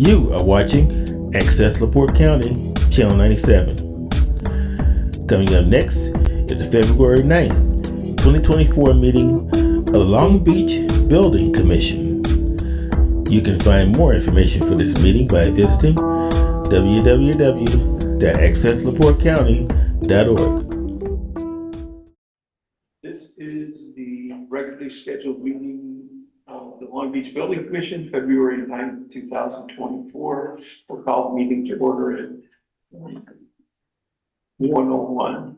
You are watching Access LaPorte County, Channel 97. Coming up next is the February 9th, 2024 meeting of the Long Beach Building Commission. You can find more information for this meeting by visiting www.accesslaportecounty.org. This is the regularly scheduled meeting of the Long Beach Building Commission, February 9th, 2024. We'll call the meeting to order at 1:01.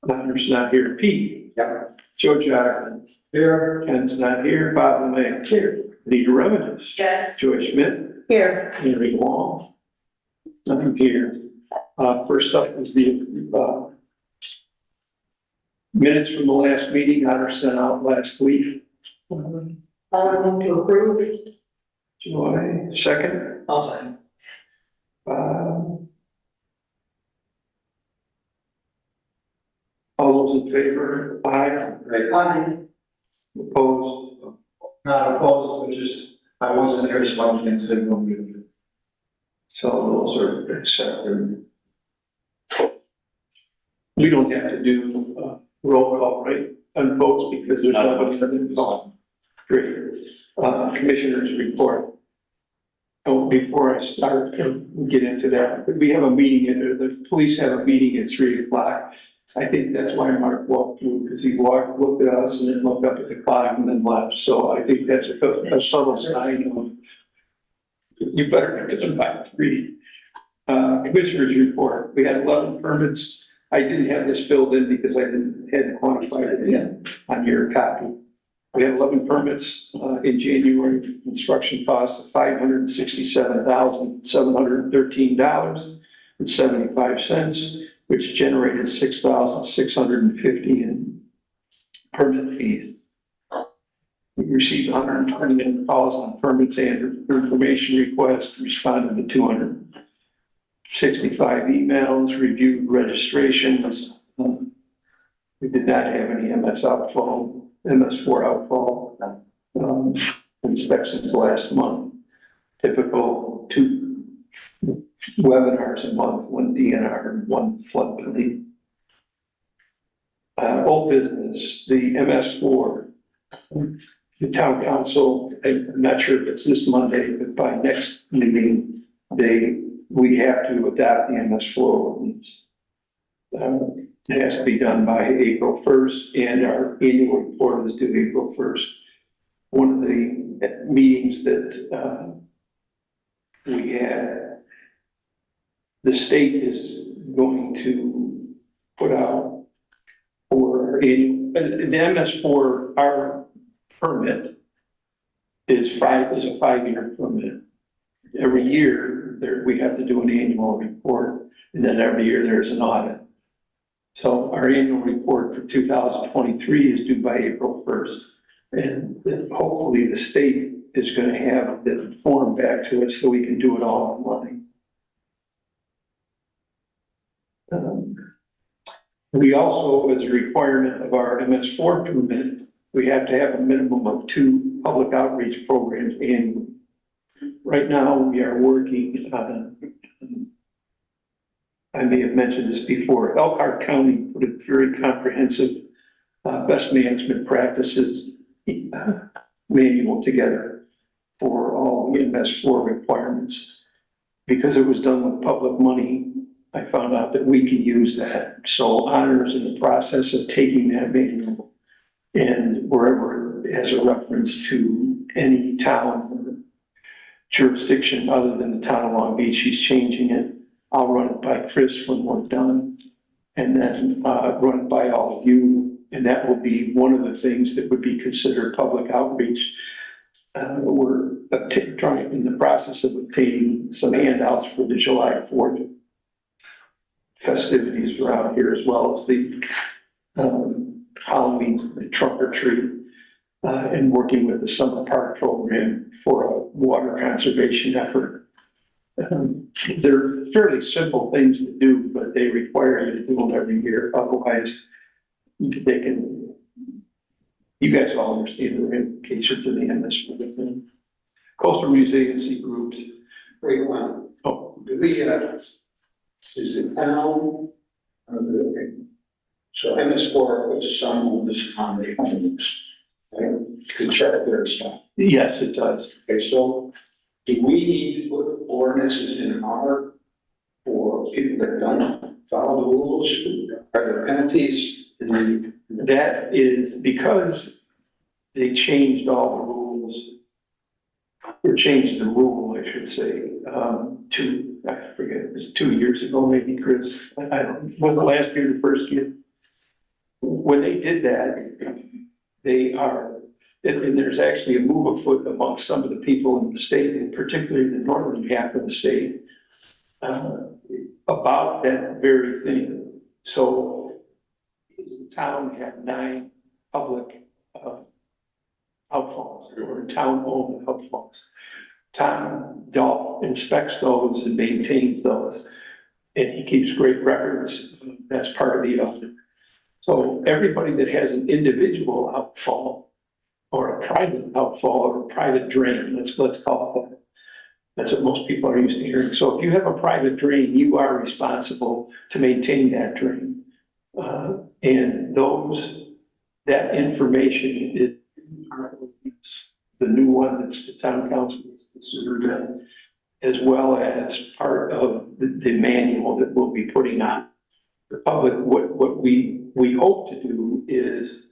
Leonard's not here. Pete? Yep. Joe Jackman? Here. Ken's not here. Bob LeMay? Here. Anita Revenues? Yes. Joy Schmidt? Here. Henry Wong? Nothing here. First up is the minutes from the last meeting that are sent out last week. Move to approve. Joy, second. I'll second. All those in favor? Aye. Aye. Opposed? Not opposed, but just, I wasn't there, so I can't say no. So those are accepted. We don't have to do roll call, right, on votes because there's not a call. Great. Commissioners report. Oh, before I start, we'll get into that. We have a meeting, the police have a meeting at 3:00. I think that's why Mark walked through, because he looked at us and then looked up at the clock and then left. So I think that's a subtle sign of, you better get them by 3. Commissioners report. We had 11 permits. I didn't have this filled in because I hadn't quantified it yet on your copy. We had 11 permits in January. Construction costs of $567,713.75, which generated $6,650 in permit fees. We received 120 calls on permits and information requests, responded to 265 emails, reviewed registrations. We did not have any MS4 outfall inspections last month. Typical 2 webinars a month, 1 DNR and 1 floodplain. Old business, the MS4. The town council, I'm not sure if it's this Monday, but by next meeting, we have to adopt the MS4 ordinance. It has to be done by April 1st, and our annual report is due April 1st. One of the meetings that we had, the state is going to put out for the MS4, our permit is a 5-year permit. Every year we have to do an annual report, and then every year there's an audit. So our annual report for 2023 is due by April 1st. And hopefully the state is going to have the form back to us so we can do it all online. We also, as a requirement of our MS4 permit, we have to have a minimum of 2 public outreach programs annually. Right now, we are working on, I may have mentioned this before, Elkhart County put a very comprehensive best management practices manual together for all the MS4 requirements. Because it was done with public money, I found out that we can use that. So Honors in the process of taking that manual and wherever it has a reference to any town or jurisdiction other than the town of Long Beach, he's changing it. I'll run it by Chris when we're done, and then run it by all of you. And that will be one of the things that would be considered public outreach. We're trying in the process of obtaining some handouts for the July 4th festivities around here, as well as the Halloween, the trunk or treat, and working with the Summer Park program for a water conservation effort. They're fairly simple things to do, but they require you to do them every year. Otherwise, they can, you guys all understand the implications of the MS4 thing. Coastal resiliency groups. Wait, one, Oh, do we, is the town, so MS4 puts some onus on the homes, right, to check their stuff. yes, it does. Okay, so do we need to put ordinances in our, for people that don't follow the rules? Are there penalties? That is because they changed all the rules, or changed the rule, I should say, I forget, it was 2 years ago, maybe, Chris. I don't, was it last year, the first year? When they did that, they are, and there's actually a move afoot amongst some of the people in the state, and particularly the northern half of the state, about that very thing. So the town had 9 public outfalls, or town-owned outfalls. Town inspects those and maintains those, and he keeps great records. That's part of the audit. So everybody that has an individual outfall, or a private outfall, or a private drain, let's call it that. That's what most people are used to hearing. So if you have a private drain, you are responsible to maintain that drain. And that information is the new one that's the town council is considered, as well as part of the manual that we'll be putting on the public. What we hope to do is,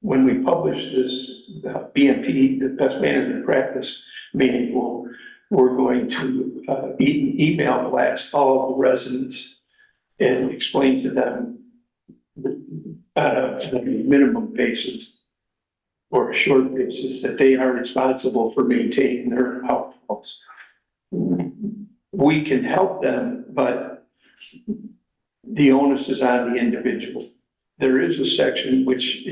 when we publish this BMP, the Best Management Practice Manual, we're going to email blast all of the residents and explain to them on a minimum basis or a short basis that they are responsible for maintaining their outfalls. We can help them, but the onus is on the individual. There is a section which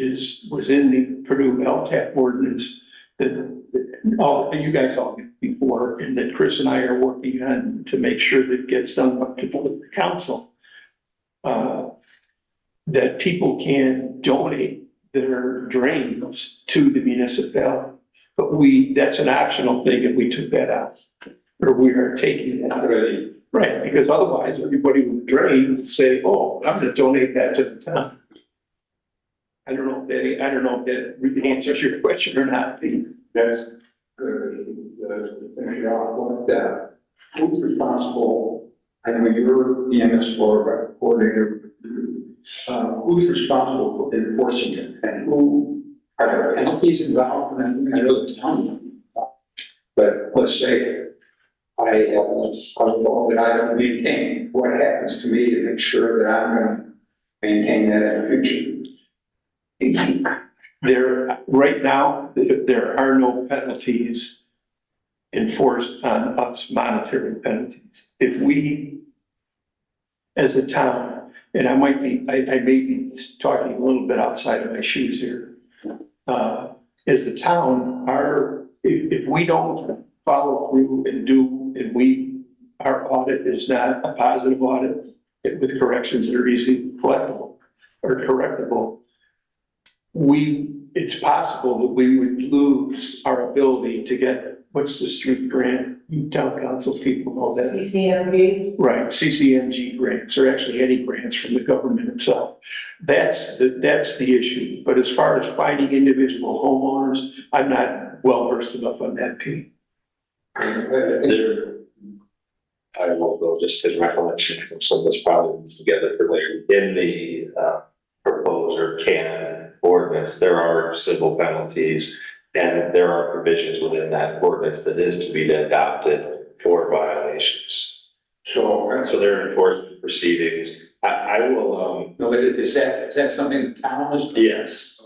was in the Purdue LTAP ordinance that you guys all did before, and that Chris and I are working on to make sure that gets done up to the council. That people can donate their drains to the municipality, but that's an optional thing, and we took that out, or we are taking that out. Really? Right, because otherwise everybody with a drain would say, oh, I'm gonna donate that to the town. I don't know if that really answers your question or not, Pete. That's good. To finish it off, who's responsible? I know you're the MS4 coordinator. Who's responsible for enforcing it, and who are there penalties involved? And I know the town, but let's say I that I don't maintain. What happens to me to make sure that I'm going to maintain that in the future? Right now, there are no penalties enforced on us, monetary penalties. If we, as a town, and I may be talking a little bit outside of my shoes here, as the town, if we don't follow through and our audit is not a positive audit with corrections that are easily collectible or correctable, it's possible that we would lose our ability to get, what's the street grant? You town council people know that. CCMG. Right, CCMG grants, or actually any grants from the government itself. That's the issue. But as far as finding individual homeowners, I'm not well versed enough on that, Pete. There, I won't go just because recollection from some of us probably together for later. In the proposed or canon ordinance, there are civil penalties, and there are provisions within that ordinance that is to be adopted for violations. So there are enforcement proceedings. I will, No, but is that something the town is? yes.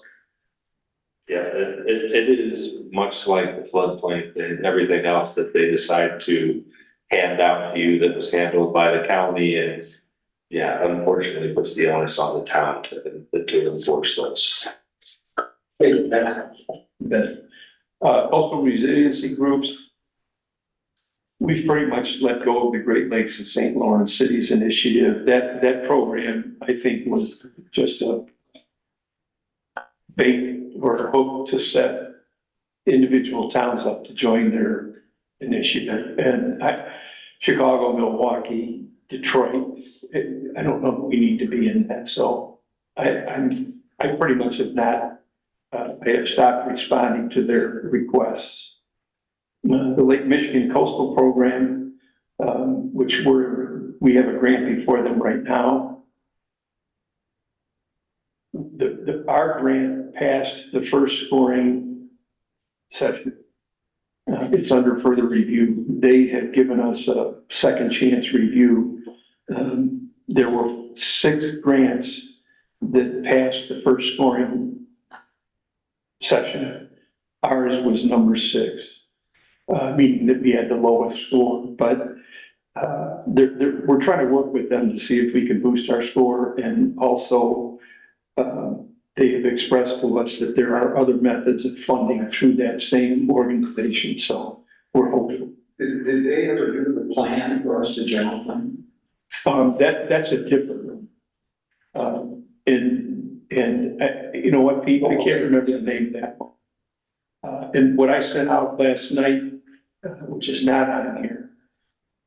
Yeah, it is much like the floodplain and everything else that they decide to hand out to you that was handled by the county, and yeah, unfortunately puts the onus on the town to enforce those. Coastal resiliency groups, we've pretty much let go of the Great Lakes and St. Lawrence Cities Initiative. That program, I think, was just a bait or a hook to set individual towns up to join their initiative. And Chicago, Milwaukee, Detroit, I don't know if we need to be in that. So I pretty much have not, I have stopped responding to their requests. The Lake Michigan Coastal Program, which we have a grant before them right now. Our grant passed the first scoring session. It's under further review. They have given us a second chance review. There were 6 grants that passed the first scoring session. Ours was number 6, meaning that we had the lowest score. But we're trying to work with them to see if we can boost our score, and also they have expressed to us that there are other methods of funding through that same organization. So we're hopeful. Did they ever do the plan for us, the general plan? That's a different one. You know what, Pete, I can't remember the name of that one. And what I sent out last night, which is not on here,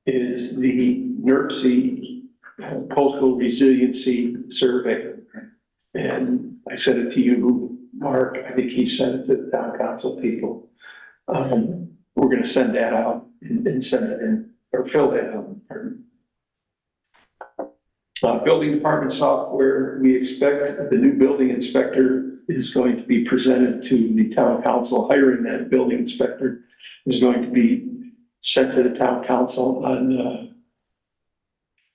is the NERC Coastal Resiliency Survey. And I sent it to you, Mark. I think he sent it to the town council people. We're going to send that out and send it in, or fill that out. Building department software, we expect the new building inspector is going to be presented to the town council. Hiring that building inspector is going to be sent to the town council on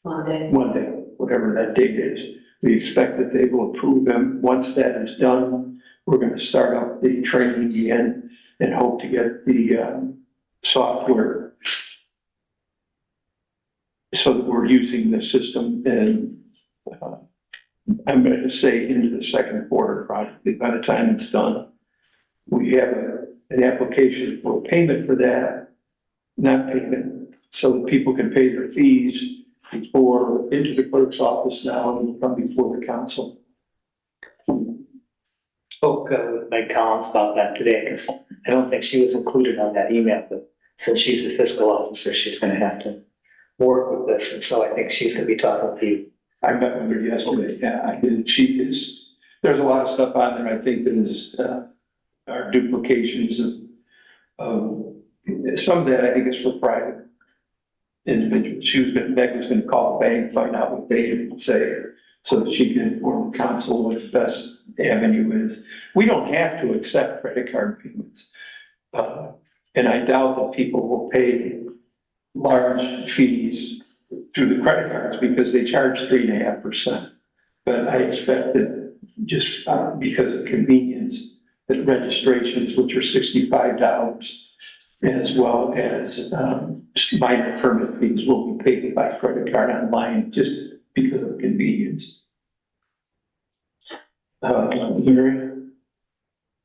Monday. Monday, whatever that date is. We expect that they will approve them. Once that is done, we're going to start up the training again and hope to get the software so that we're using the system. And I'm going to say into the second quarter probably by the time it's done. We have an application for payment for that, not payment, so that people can pay their fees before into the clerk's office now and come before the council. Spoke with Meg Collins about that today, because I don't think she was included on that email, but since she's the fiscal officer, she's gonna have to work with this, and so I think she's gonna be talking to you. I met with her yesterday, yeah, I did, there's a lot of stuff on there, I think that is, are duplications of, some of that I think is for private individuals. Meg was gonna call the bank, find out what they would say, so that she can inform the council what the best avenue is. We don't have to accept credit card payments. And I doubt that people will pay large fees through the credit cards because they charge 3.5%. But I expect that just because of convenience, that registrations, which are $65, as well as minor permit fees, will be paid by credit card online just because of convenience. Larry,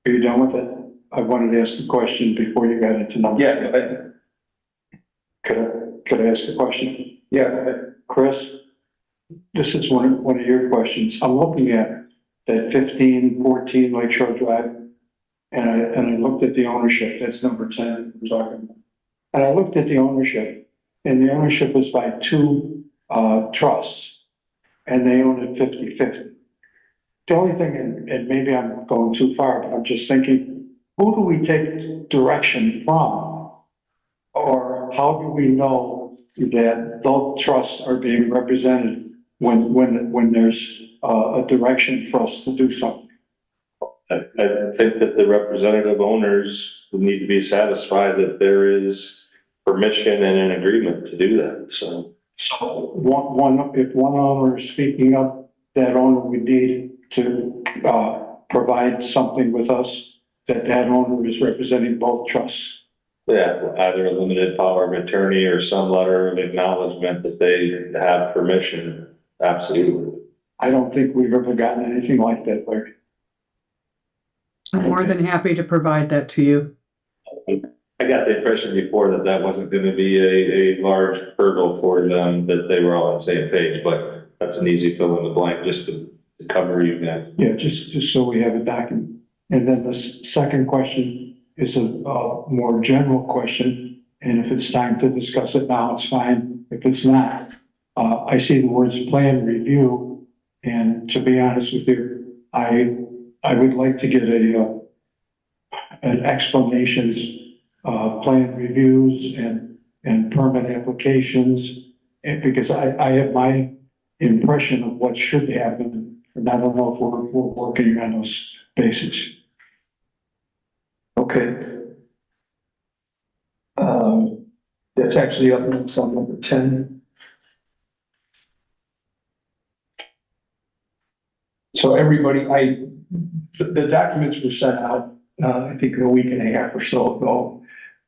are you done with it? I wanted to ask a question before you got into numbers. Yeah, go ahead. Could I ask a question? Yeah, go ahead. Chris, this is one of your questions. I'm looking at that 1514 Lakeshore Drive, and I looked at the ownership. That's number 10 we're talking about. And I looked at the ownership, and the ownership is by 2 trusts, and they own it 50-50. The only thing, and maybe I'm going too far, but I'm just thinking, who do we take direction from? Or how do we know that both trusts are being represented when there's a direction for us to do something? I think that the representative owners would need to be satisfied that there is permission and an agreement to do that, so. So if one owner is speaking up, that owner would need to provide something with us that owner is representing both trusts. Yeah, either a limited power of attorney or some letter of acknowledgement that they have permission, absolutely. I don't think we've ever gotten anything like that, Larry. I'm more than happy to provide that to you. I got the impression before that that wasn't gonna be a large hurdle for them, that they were all on the same page, but that's an easy fill in the blank just to cover you guys. Yeah, just so we have a document. And then the second question is a more general question. And if it's time to discuss it now, it's fine. If it's not, I see the words plan review. And to be honest with you, I would like to get an explanations, plan reviews and permit applications. And because I have my impression of what should happen, and I don't know if we're working on those bases. Okay. That's actually up next on number 10. So everybody, the documents were sent out, I think a week and a half or so ago.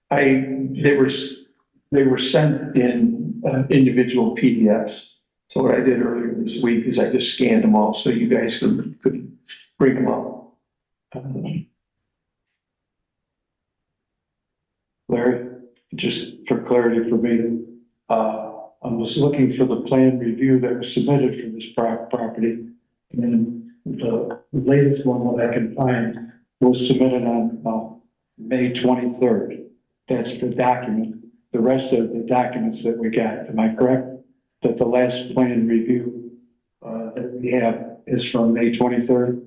They were sent in individual PDFs. So what I did earlier this week is I just scanned them all so you guys could bring them up. Larry, just for clarity for me, I was looking for the plan review that was submitted for this property. And the latest one that I can find was submitted on May 23rd. That's the document. The rest of the documents that we got, am I correct? That the last plan review that we have is from May 23rd?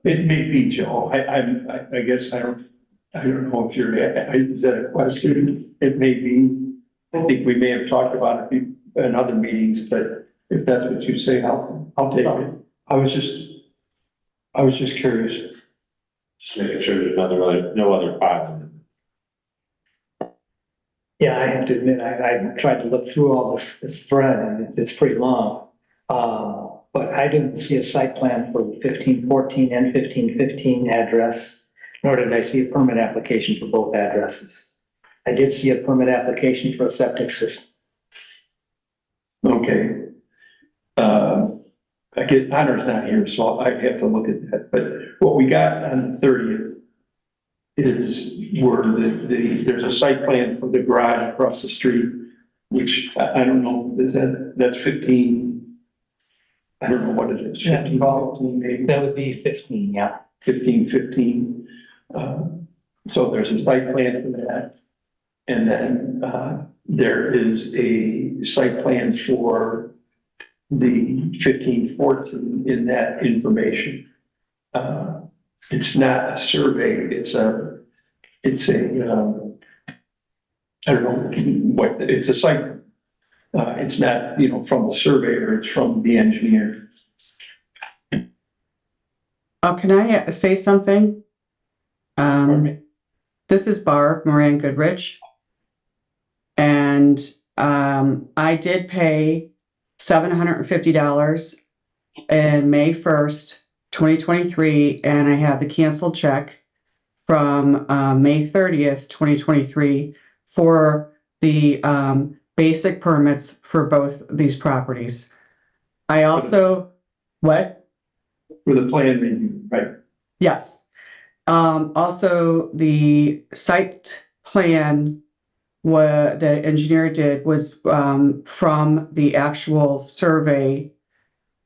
It may be, Joe. I guess I don't know if is that a question? It may be. I think we may have talked about it in other meetings, but if that's what you say, I'll take it. I was just curious. Just making sure there's no other filing. Yeah, I have to admit, I tried to look through all this thread and it's pretty long. But I didn't see a site plan for the 1514 and 1515 address, nor did I see a permit application for both addresses. I did see a permit application for a septic system. Okay. I get Hunter's not here, so I have to look at that. But what we got on the 30th is where there's a site plan for the garage across the street, which I don't know, that's 15. I don't know what it is. 15, 15 maybe. That would be 15, yeah. 15. So there's a site plan for that. And then there is a site plan for the 1514 in that information. It's not a survey, it's a I don't know what, it's a site. It's not, from the surveyor, it's from the engineer. Can I say something? This is Barb Moran Goodrich. And I did pay $750 in May 1st, 2023, and I have the canceled check from May 30th, 2023 for the basic permits for both these properties. I also, what? For the plan review, right? Yes. Also, the site plan what the engineer did was from the actual survey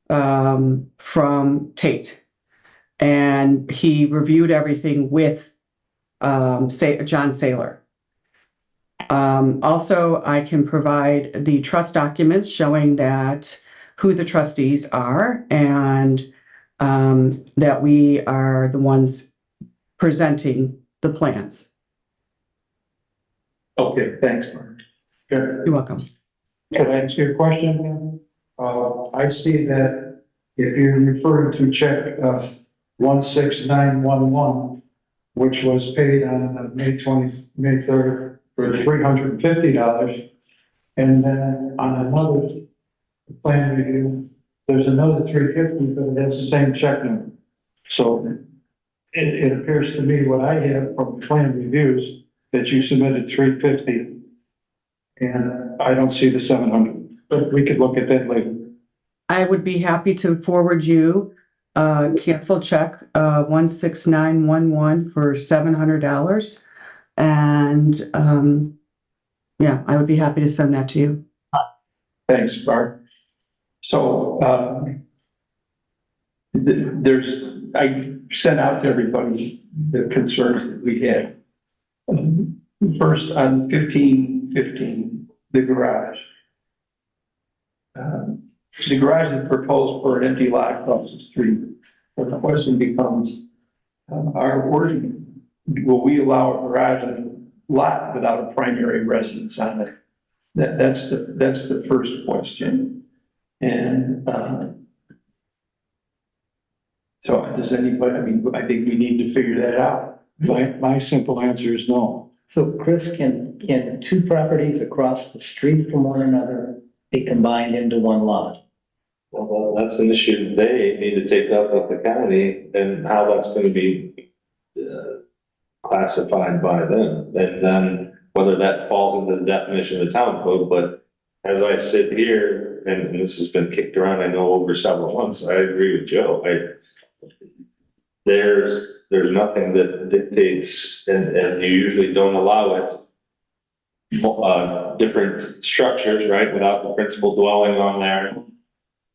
from Tate. And he reviewed everything with John Saylor. Also, I can provide the trust documents showing that who the trustees are and that we are the ones presenting the plans. Okay, thanks, Mark. You're welcome. Can I ask you a question? I see that if you're referring to check 16911, which was paid on May 3rd for $350, and then on another plan review, there's another $350, but it has the same check number. So it appears to me what I have from plan reviews that you submitted $350, and I don't see the $700, but we could look at that later. I would be happy to forward you cancel check 16911 for $700. And yeah, I would be happy to send that to you. Thanks, Bart. So I sent out to everybody the concerns that we had. First, on 1515, the garage. The garage is proposed for an empty lot across the street. But the question becomes, our ordinance, will we allow a garage on a lot without a primary residence on it? That's the first question. And, so does anybody, I mean, I think we need to figure that out. My simple answer is no. So Chris, can two properties across the street from one another be combined into one lot? Well, that's an issue they need to take up with the county and how that's gonna be classified by them. And then whether that falls into the definition of the town code, but as I sit here, and this has been kicked around, I know over several months, I agree with Joe. There's nothing that dictates, and you usually don't allow it, different structures, right, without the principal dwelling on there.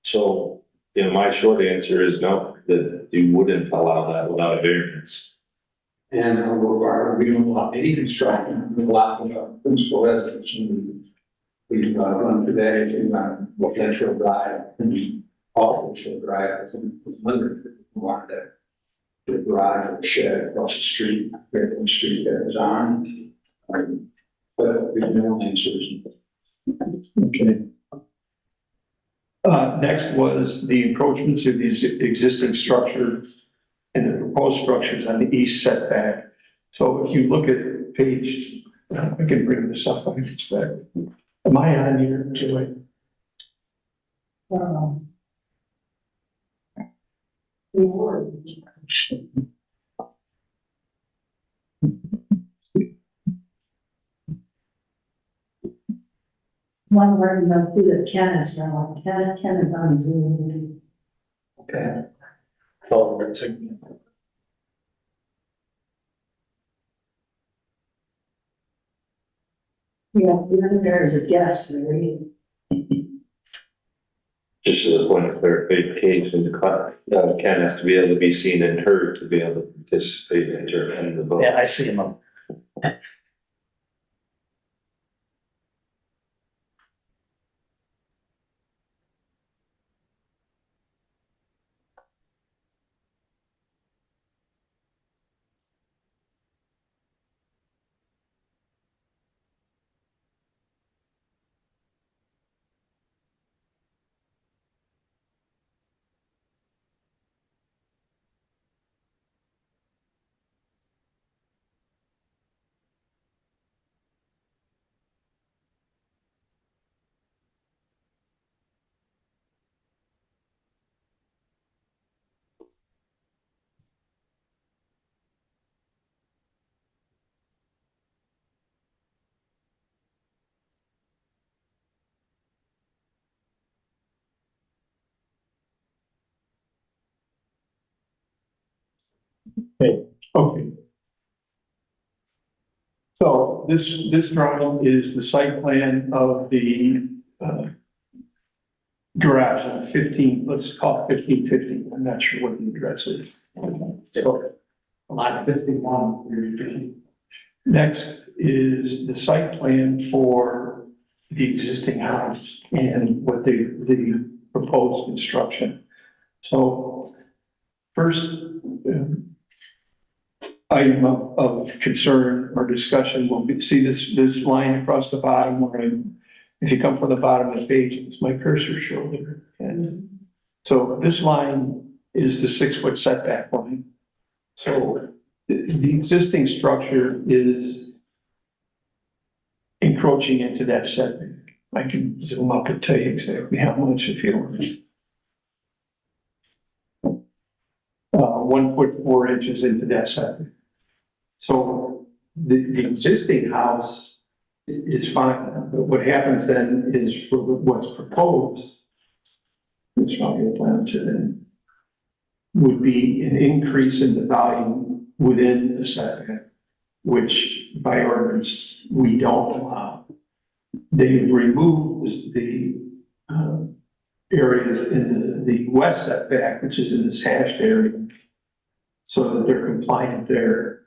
So, you know, my short answer is no, that you wouldn't allow that without a variance. And we don't allow any construction, we allow principal residence. We've run today, potential drive, and all potential drive, and limited, want that. The garage or shed across the street, where the street that is on. But there's no answers. Okay. Next was the encroachments of these existing structures and the proposed structures on the east setback. So if you look at page, I can bring this up, I suspect. Am I on here, Joy? One word, no, through the Ken is now, Ken is on Zoom. Okay. So, Yeah, even there is a guest, really. just as a point of clarification, Ken has to be able to be seen and heard to be able to participate in the vote. Yeah, I see him. Okay. So this drawing is the site plan of the garage on 15, let's call it 1550. I'm not sure what the address is. So, lot 51. Next is the site plan for the existing house and what the proposed construction. So first, item of concern or discussion will be, see this line across the bottom where if you come from the bottom of the page, it's my cursor shoulder. And so this line is the 6-foot setback line. So the existing structure is encroaching into that setback. I can zoom up and tell you exactly how much if you want. 1 foot 4 inches into that setback. So the existing house is fine, but what happens then is for what's proposed, which I'll get down to then, would be an increase in the volume within the setback, which by ordinance, we don't allow. They removed the areas in the west setback, which is in this hashed area. so that they're compliant there.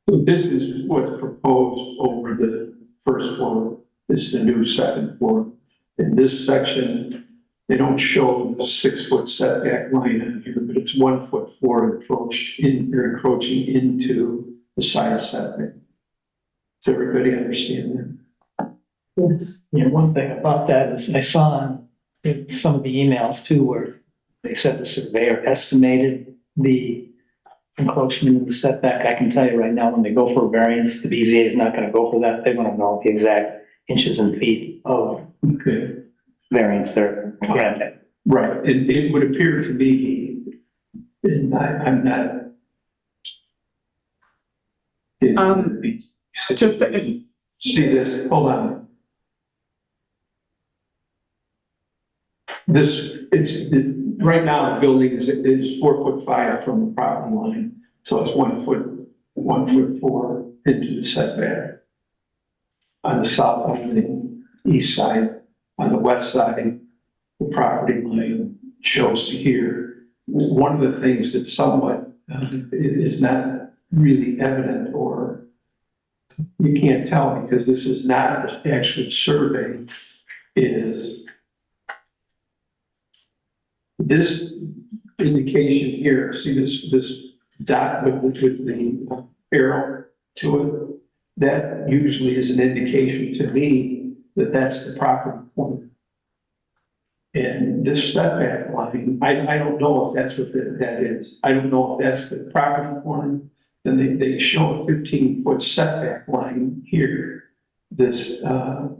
So this is what's proposed over the first floor. This is the new second floor. In this section, they don't show the 6-foot setback line in here, but it's 1 foot forward you're encroaching into the side setback. Does everybody understand that? Yes. Yeah, one thing about that is I saw in some of the emails too, where they said the surveyor estimated the encroachment in the setback. I can tell you right now, when they go for a variance, the BZA is not gonna go for that. They wanna know the exact inches and feet of Okay. variance they're granting. Right, it would appear to me, and I'm not. Just- See this, hold on. Right now, the building is 4'5" from the property line, so it's 1'4" into the setback. On the south, on the east side, on the west side, the property line shows to here. One of the things that somewhat is not really evident, or you can't tell because this is not the actual survey, is this indication here. See this dot with the arrow to it? That usually is an indication to me that that's the property corner. And this setback line, I don't know if that's what that is. I don't know if that's the property corner. Then they show a 15-foot setback line here, this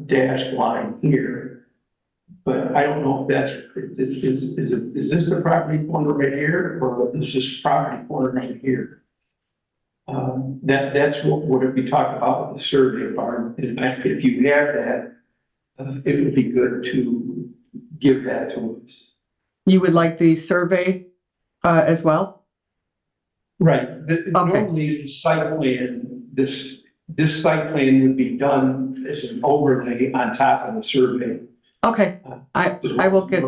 dashed line here. But I don't know if that's, is this the property corner right here, or is this property corner right here? That's what we talked about with the survey part. And if you have that, it would be good to give that to us. You would like the survey as well? Right. Normally, the site plan, this site plan would be done as an overlay on top of the survey. Okay, I will get,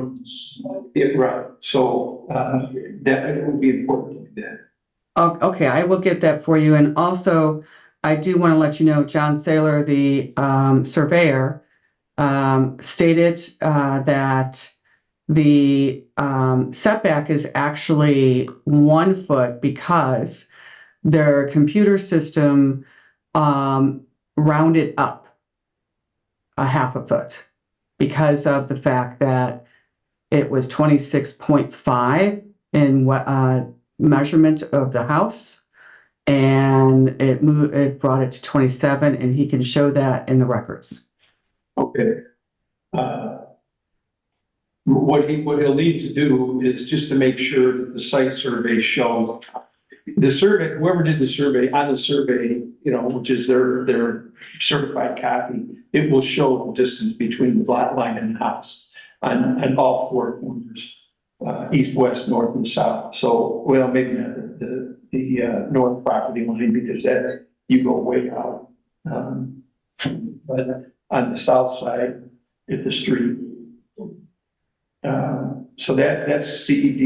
Yeah, right. So that it would be important to do that. okay, I will get that for you. And also, I do want to let you know, John Saylor, the surveyor, stated that the setback is actually 1 foot because their computer system rounded up a half a foot because of the fact that it was 26.5 in measurement of the house, and it brought it to 27, and he can show that in the records. Okay. What he'll need to do is just to make sure that the site survey shows the survey, whoever did the survey, on the survey, which is their certified copy, it will show the distance between the lot line and the house on all four corners, east, west, north, and south. So, well, maybe not the north property line, because that you go way out. But on the south side, at the street. So that's CED.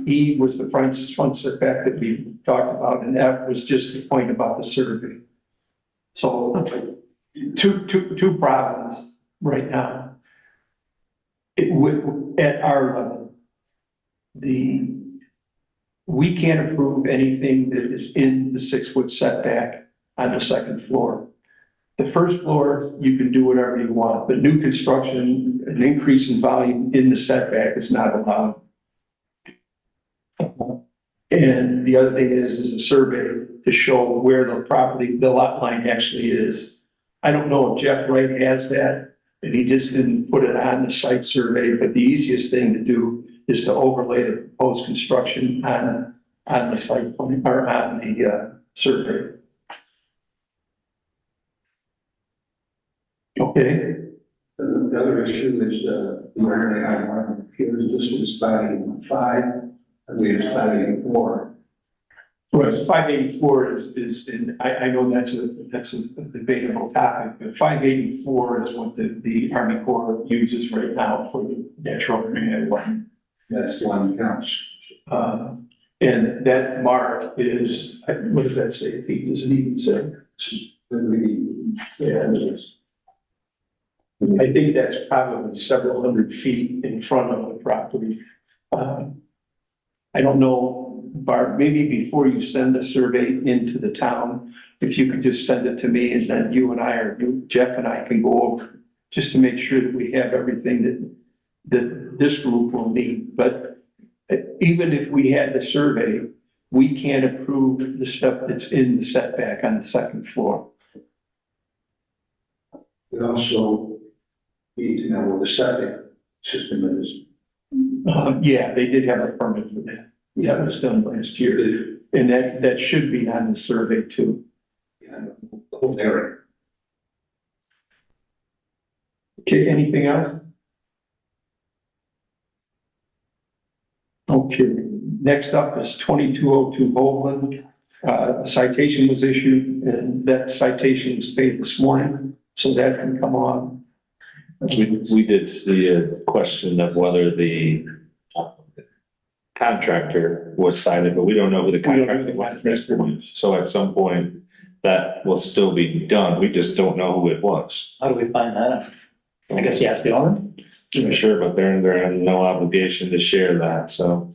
E was the front setback that we talked about, and F was just the point about the survey. So two problems right now. It would, at our level, we can't approve anything that is in the 6-foot setback on the second floor. The first floor, you can do whatever you want, but new construction, an increase in volume in the setback is not allowed. And the other thing is a survey to show where the lot line actually is. I don't know if Jeff Wright has that, and he just didn't put it on the site survey, but the easiest thing to do is to overlay the proposed construction on the site plan, or on the survey. Okay, The other issue is, the area I want here is this is 585, and we is 584. right, 584 is, and I know that's a debatable topic, but 584 is what the Army Corps uses right now for the natural area line. That's the one that counts. And that mark is, what does that say? Does it even say? Yeah, it is. I think that's probably several hundred feet in front of the property. I don't know, Barb, maybe before you send the survey into the town, if you could just send it to me and then you and I, or Jeff and I can go over, just to make sure that we have everything that this group will need. But even if we had the survey, we can't approve the stuff that's in the setback on the second floor. We also need to know what the septic system is. Yeah, they did have a permit for that. Yeah, it was done last year. And that should be on the survey too. The whole area. Okay, anything else? Okay, next up is 2202 Hoagland. A citation was issued and that citation was paid this morning, so that can come on. We did see a question of whether the contractor was cited, but we don't know who the contractor was at this point. So at some point, that will still be done. We just don't know who it was. How do we find that out? I guess you ask the owner? Sure, but they're under no obligation to share that, so.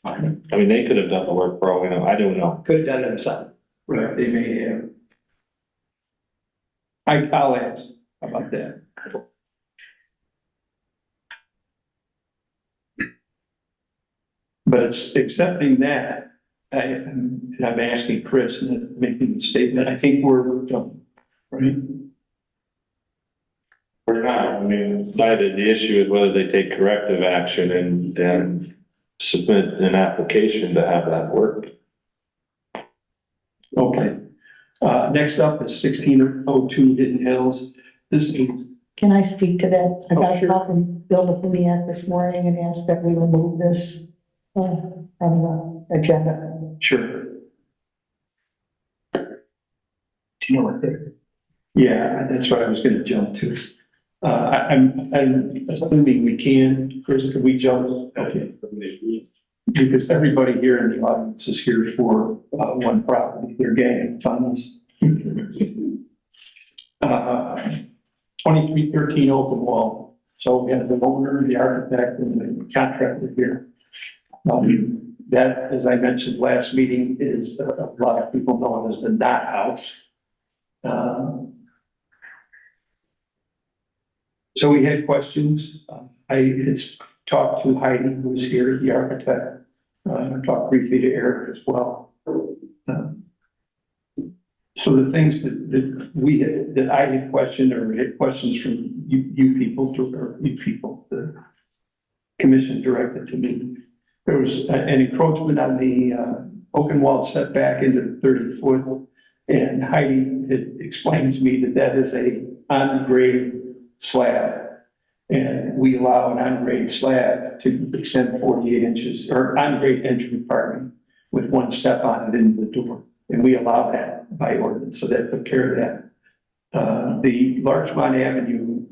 I mean, they could have done the work for all we know. I don't know. Could have done it themselves. Right, they may have. I'll ask about that. But it's accepting that, and I'm asking Chris and making the statement, I think we're done, right? We're not, I mean, cited, the issue is whether they take corrective action and submit an application to have that work. Okay. Next up is 1602 Hidden Hills. This is, Can I speak to that? I got a sure. call from Bill Lafayette this morning and asked that we remove this from the agenda. sure. Do you know what they're? Yeah, that's what I was gonna jump to. I'm assuming we can, Chris, can we jump? Okay. Because everybody here in the audience is here for one property, they're getting funds. 2313 Open Wall. So we have the owner, the architect, and the contractor here. That, as I mentioned last meeting, is a lot of people know it as the Knot House. So we had questions. I had talked to Heidi, who was here, the architect. I talked briefly to Eric as well. So the things that I had questioned or had questions from you people, the commission directed to me. There was an encroachment on the open wall setback into the 30-foot. And Heidi had explained to me that is a on-grade slab. And we allow an on-grade slab to extend 48 inches, or on-grade entry, pardon me, with one step on it into the door. And we allow that by ordinance, so that took care of that. The Larchmont Avenue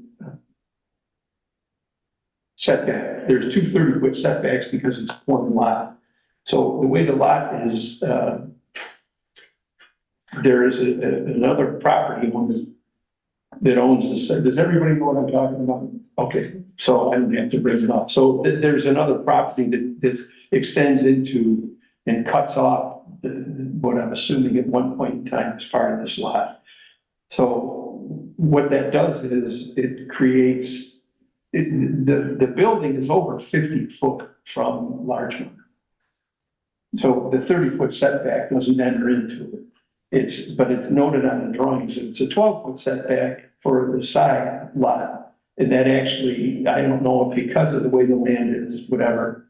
setback, there's two 30-foot setbacks because it's one lot. So the way the lot is, there is another property owner that owns this. Does everybody know what I'm talking about? Okay, so I don't have to bring it up. So there's another property that extends into and cuts off what I'm assuming at one point in time is part of this lot. So what that does is it creates, the building is over 50 foot from Larchmont. So the 30-foot setback doesn't enter into it. But it's noted on the drawings, it's a 12-foot setback for the side lot. And that actually, I don't know if because of the way the land is, whatever,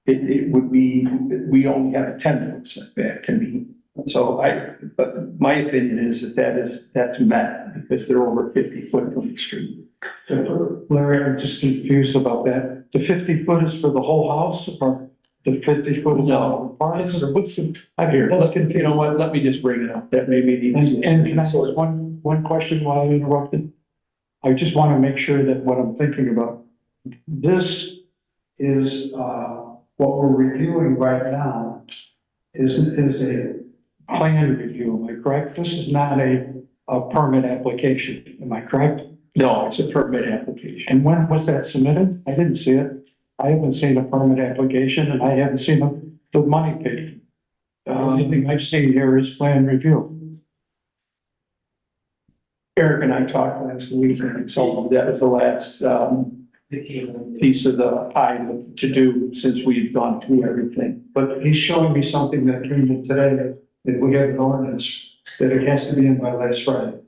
it would be, we only have a 10-foot setback can be So but my opinion is that's met because they're over 50 foot from the street. Larry, I'm just confused about that. The 50 foot is for the whole house or the 50 foot is? No. What's the, I Here, hear, you know what, let me just bring it up, that may be the easiest. and can I ask one question while I interrupted? I just want to make sure that what I'm thinking about, this is, what we're reviewing right now is a plan review, am I correct? This is not a permit application, am I correct? No, it's a permit application. And when was that submitted? I didn't see it. I haven't seen a permit application and I haven't seen the money paid. The only thing I've seen here is plan review. Eric and I talked last week, and so that was the last, piece of the pie to do since we've gone through everything. But he's showing me something that came in today, that we have an ordinance, that it has to be in by last Friday.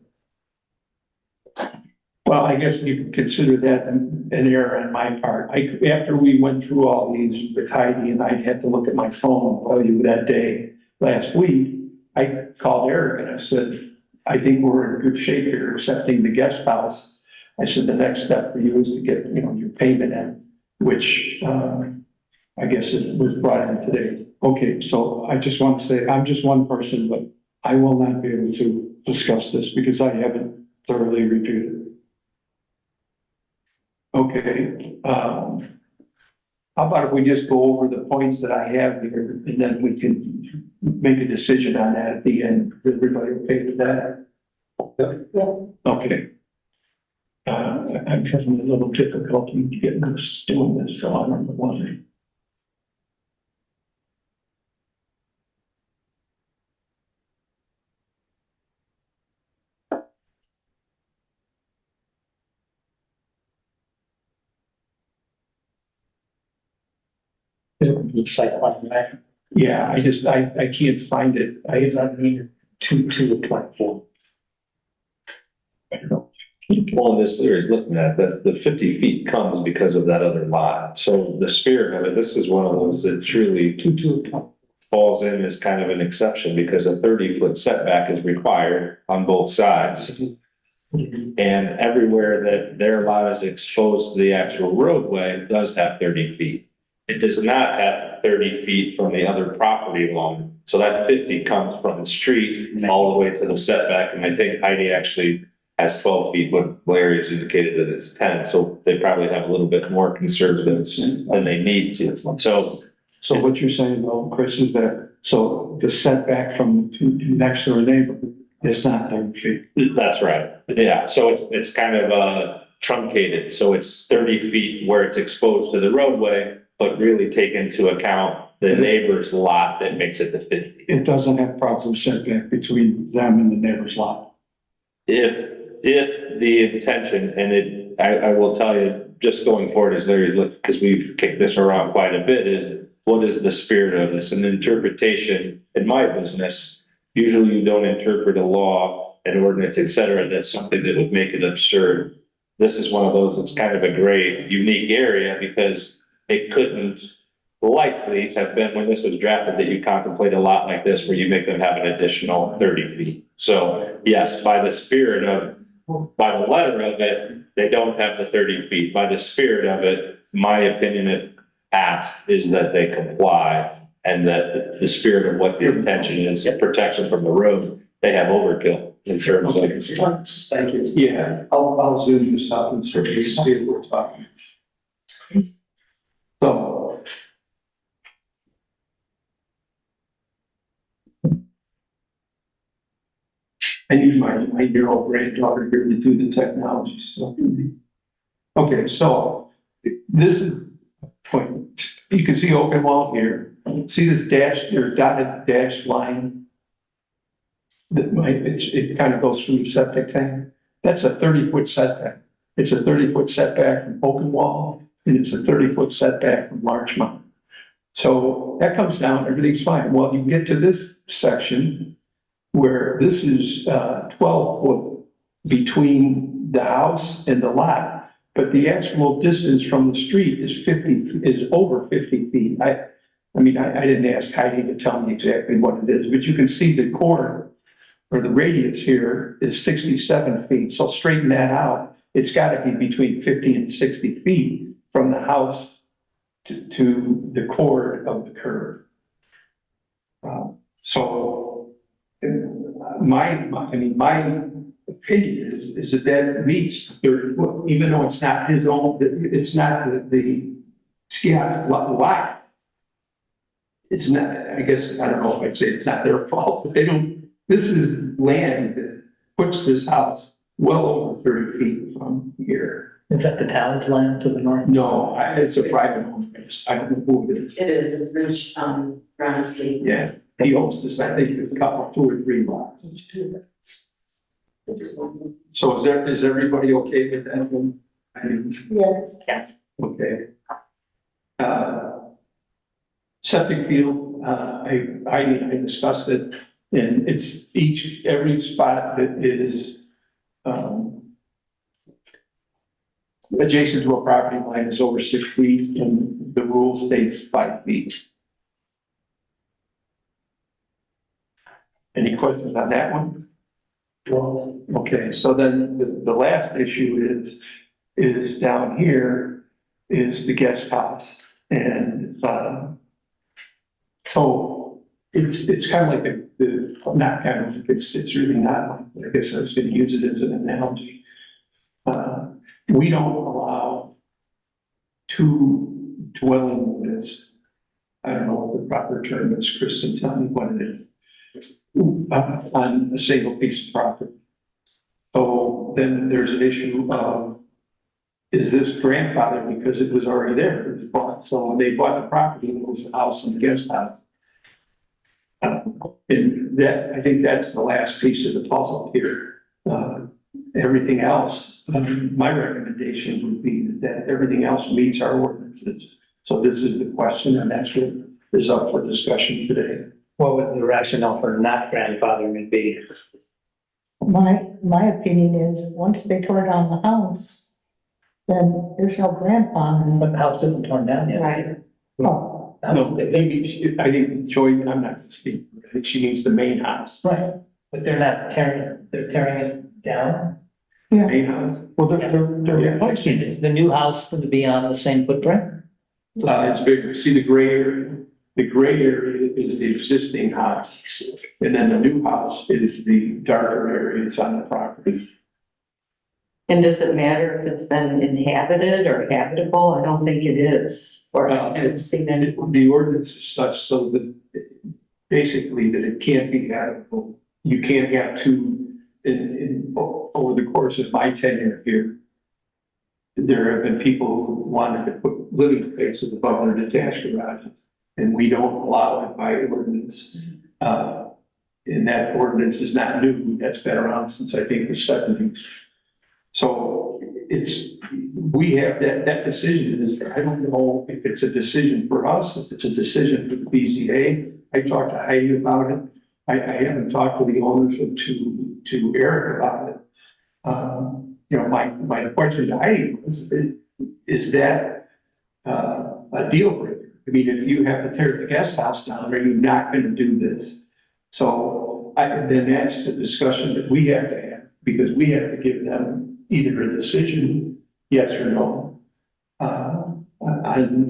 Well, I guess you could consider that an error on my part. After we went through all these with Heidi and I had to look at my phone, tell you that day, last week, I called Eric and I said, I think we're in good shape here, accepting the guest house. I said, the next step for you is to get, your payment in, which, I guess it was brought in today. Okay, so I just want to say, I'm just one person, but I will not be able to discuss this because I haven't thoroughly reviewed it. Okay, how about if we just go over the points that I have here and then we can make a decision on that at the end. Is everybody okay with that? Okay. I'm having a little difficulty getting this, doing this, so I'm wondering. Site plan, right? Yeah, I can't find it. Is that mean to the platform? Well, this Larry's looking at, that the 50 feet comes because of that other lot. So the spirit of it, this is one of those that truly falls in as kind of an exception because a 30-foot setback is required on both sides. And everywhere that their lot is exposed to the actual roadway does have 30 feet. It does not have 30 feet from the other property line. So that 50 comes from the street all the way to the setback. And I think Heidi actually has 12 feet, but Larry has indicated that it's 10. So they probably have a little bit more conservative than they need to. So what you're saying though, Chris, is that, so the setback from the next door neighbor is not 30 feet. That's right. Yeah. So it's kind of truncated. So it's 30 feet where it's exposed to the roadway, but really take into account the neighbor's lot that makes it the 50. It doesn't have proper setback between them and the neighbor's lot. If the intention, and I will tell you, just going forward as Larry looked, because we've kicked this around quite a bit, is what is the spirit of this? An interpretation in my business, usually you don't interpret a law, an ordinance, et cetera, that's something that would make it absurd. This is one of those that's kind of a gray, unique area because it couldn't likely have been when this was drafted that you contemplate a lot like this where you make them have an additional 30 feet. So yes, by the letter of it, they don't have the 30 feet. By the spirit of it, my opinion if asked is that they comply and that the spirit of what the intention is, protection from the road, they have overkill in terms of. Thank you. Yeah, I'll zoom this up and see if we're talking. So. I need my year-old granddaughter here to do the technology stuff. Okay, so this is point. You can see open wall here. See this dashed or dotted dashed line? It kind of goes through the septic tank. That's a 30-foot setback. It's a 30-foot setback from open wall, and it's a 30-foot setback from Larchmont. So that comes down, everything's fine. Well, you get to this section where this is 12 foot between the house and the lot, but the actual distance from the street is over 50 feet. I mean, I didn't ask Heidi to tell me exactly what it is, but you can see the chord or the radius here is 67 feet. So straighten that out. It's got to be between 50 and 60 feet from the house to the chord of the curve. So my opinion is that meets, even though it's not his own, it's not the Scott's lot. It's not, I guess, I don't know if I'd say it's not their fault, but they don't, this is land that puts this house well over 30 feet from here. Is that the town's land to the north? No, it's a private home. I don't know who it is. It is, it's Rich, Bronski. Yeah, he owns this, I think, a couple, 2 or 3 lots. So is everybody okay with that one? I mean, Yes. okay. Septic field, I discussed it, and it's every spot that is, adjacent to a property line is over 6 feet, and the rule states 5 feet. Any questions on that one? Well, okay, so then the last issue is down here is the guest house. And, so it's kind of like not kind of, it's really not like, I guess I was gonna use it as an analogy. We don't allow 2 dwelling units. I don't know what the proper term is, Kristen, tell me what it is. On a single piece of property. So then there's an issue of, is this grandfather because it was already there, it was bought, so when they bought the property, it was a house and a guest house. And that, I think that's the last piece of the puzzle here. Everything else, my recommendation would be that everything else meets our ordinances. So this is the question, and that's what is up for discussion today. What would the rationale for not grandfathering be? My opinion is, once they tore down the house, then there's no grandfathering. But the house isn't torn down yet. Right. Oh, No, I think Joy, I'm not speaking, I think she needs the main house. right. But they're not tearing, they're tearing it down? Main house? Well, they're replacing it. Is the new house going to be on the same footprint? It's bigger. See the gray area? The gray area is the existing house. And then the new house is the darker area. It's on the property. And does it matter if it's been inhabited or habitable? I don't think it is, or I've seen any. The ordinance is such so that basically that it can't be habitable. You can't have 2 over the course of my tenure here. There have been people who wanted to put living spaces above their detached garages, and we don't allow it by ordinance. And that ordinance is not new. That's been around since I think the 70s. So we have that decision is, I don't know if it's a decision for us, if it's a decision for the BZA. I talked to Heidi about it. I haven't talked to the owners or to Eric about it. My question to Heidi was, is that a deal breaker? I mean, if you have to tear the guest house down, are you not going to do this? So then that's the discussion that we have to have, because we have to give them either a decision, yes or no, on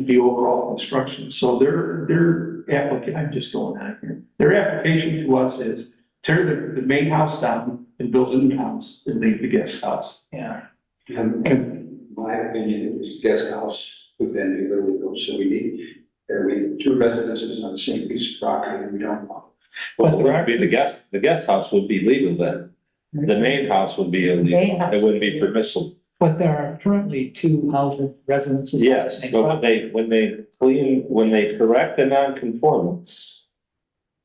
the overall construction. So their application, I'm just going on here. Their application to us is tear the main house down and build a new house and leave the guest house. Yeah. And my opinion is guest house would then be illegal, so we need 2 residences on the same piece of property, and we don't want. Well, it would be the guest house would be legal then. The main house would be illegal. Main house. It wouldn't be permissible. But there are currently 2 housing residences. on the Yes, same but property. when they correct the nonconformance,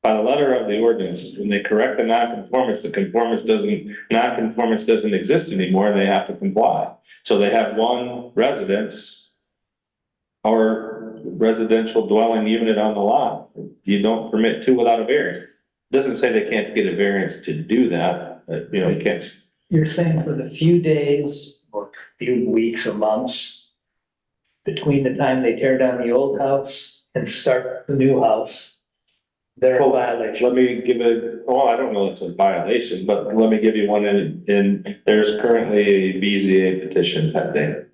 by the letter of the ordinance, when they correct the nonconformance, nonconformance doesn't exist anymore, and they have to comply. So they have 1 residence or residential dwelling unit on the lot. You don't permit 2 without a variance. Doesn't say they can't get a variance to do that, you can't. You're saying for the few days or few weeks or months between the time they tear down the old house and start the new house, they're in violation. Let me give it, well, I don't know if it's a violation, but let me give you one there's currently a BZA petition pending.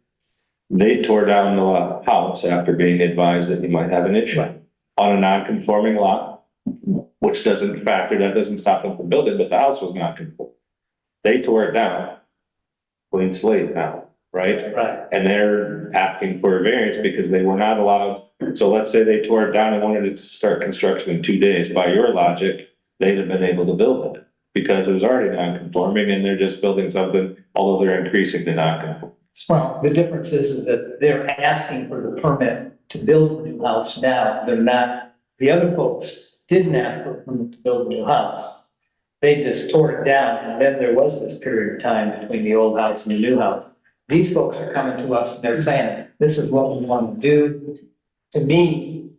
They tore down the house after being advised that you might have an issue on a non-conforming lot, which doesn't stop them from building, but the house was non-conforming. They tore it down, clean slate now, right? Right. And they're asking for a variance because they were not allowed. So let's say they tore it down and wanted to start construction in 2 days. By your logic, they'd have been able to build it because it was already non-conforming and they're just building something, although they're increasing the non-conforming. Well, the difference is that they're asking for the permit to build a new house now. They're not, the other folks didn't ask for a permit to build a new house. They just tore it down, and then there was this period of time between the old house and the new house. These folks are coming to us and they're saying, this is what we want to do. To me,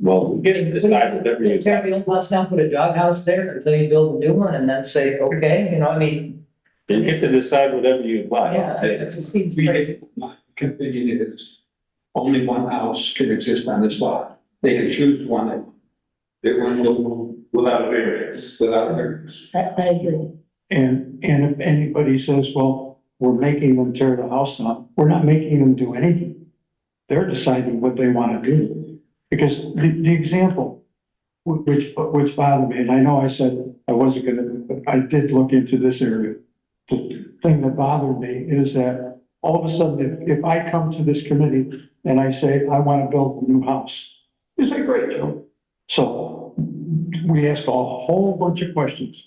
Well, getting to decide whatever you. tear the old house down, put a doghouse there until you build a new one, and then say, okay, you know, I mean, You get to decide whatever you want. yeah, it just seems crazy. My opinion is only one house can exist on this lot. They can choose one that they want to build without a variance, I agree. And if anybody says, well, we're making them tear the house down, we're not making them do anything. They're deciding what they want to do. Because the example, which bothered me, and I know I said I wasn't gonna, but I did look into this area. The thing that bothered me is that all of a sudden, if I come to this committee and I say, I want to build a new house, you say, great, Joe. So we ask a whole bunch of questions.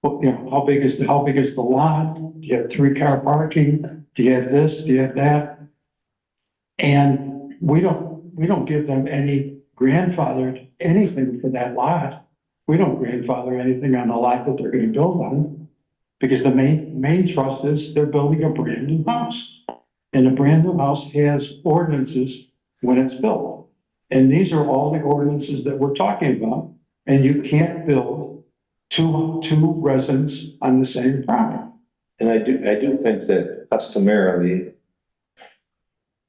Well, you know, how big is the lot? Do you have 3-car parking? Do you have this? Do you have that? And we don't give them any grandfathered anything for that lot. We don't grandfather anything on the lot that they're gonna build on. Because the main trust is they're building a brand new house. And a brand new house has ordinances when it's built. And these are all the ordinances that we're talking about. And you can't build two residents on the same property. And I do think that customarily,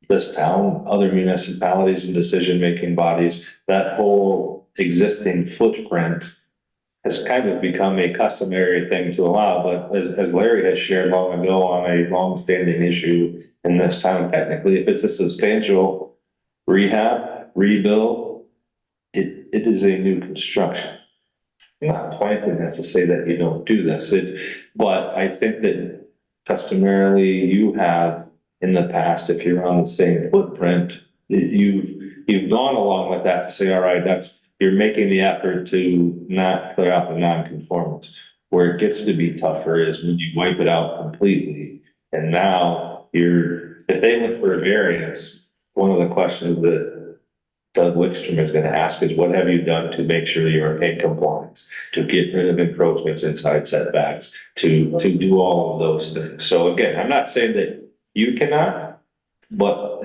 this town, other municipalities and decision-making bodies, that whole existing footprint has kind of become a customary thing to allow, but as Larry has shared long ago on a long-standing issue in this town, technically, if it's a substantial rehab, rebuild, it is a new construction. Not planting that to say that you don't do this, but I think that customarily you have in the past, if you're on the same footprint, you've gone along with that to say, all right, you're making the effort to not clear out the non-conformance. Where it gets to be tougher is when you wipe it out completely. And now if they went for a variance, one of the questions that Doug Wickstrom is going to ask is, what have you done to make sure you're in compliance, to get rid of encroachments inside setbacks, to do all of those things. So again, I'm not saying that you cannot, but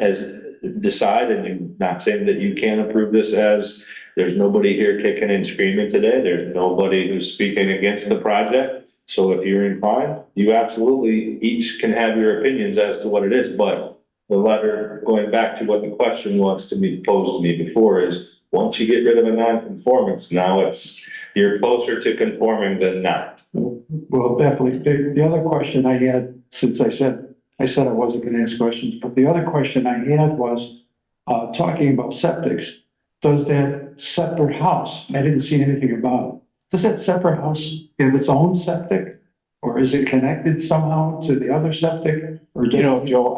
decide, and I'm not saying that you can approve this as there's nobody here kicking and screaming today. There's nobody who's speaking against the project. So if you're inclined, you absolutely each can have your opinions as to what it is. But the letter, going back to what the question was posed to me before, is once you get rid of a non-conformance, now you're closer to conforming than not. Well, definitely. The other question I had, since I said I wasn't gonna ask questions, but the other question I had was, talking about septics. Does that separate house, I didn't see anything about it. Does that separate house have its own septic? Or is it connected somehow to the other septic? Or You know, Joe,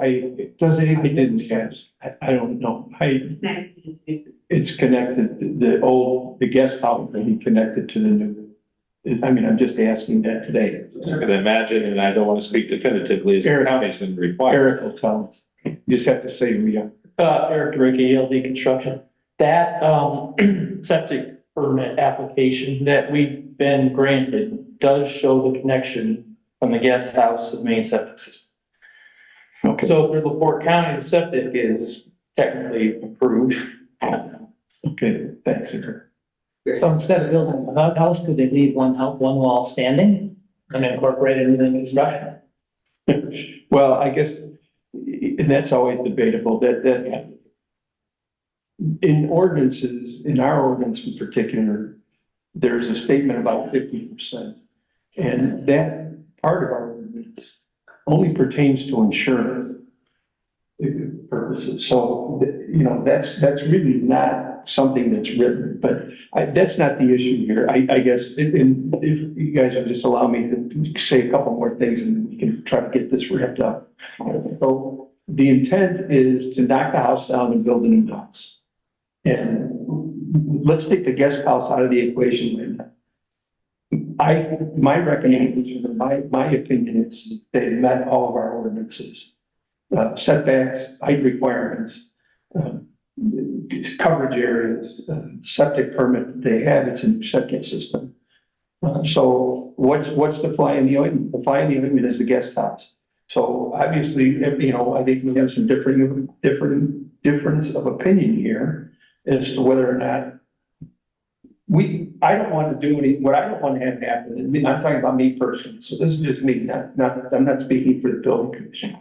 does it even? I didn't ask. I don't know. It's connected, the guest house will be connected to the new. I mean, I'm just asking that today. I can imagine, and I don't want to speak definitively, as the county's been required. Eric will tell us. You just have to say to me, Eric Ricky, ELD Construction. That, septic permit application that we've been granted does show the connection from the guest house to the main septic system. Okay. So for LaPorte County, the septic is technically approved. Okay, thanks, Eric. So instead of building a house, could they leave one wall standing and incorporate it into the construction? Well, I guess, and that's always debatable, that in ordinances, in our ordinance in particular, there's a statement about 50%. And that part of our ordinance only pertains to insurance purposes. So, you know, that's really not something that's written, but that's not the issue here. I guess, if you guys will just allow me to say a couple more things and we can try to get this wrapped up. So the intent is to knock the house down and build a new house. And let's take the guest house out of the equation right now. My recommendation, my opinion is they met all of our ordinances. Setbacks, height requirements, coverage areas, septic permit that they have, it's a septic system. So what's the fly in the ointment? The fly in the ointment is the guest house. So obviously, you know, I think we have some difference of opinion here as to whether or not I don't want to do what I don't want to have happen. I mean, I'm talking about me personally. So this is just me, I'm not speaking for the building commission.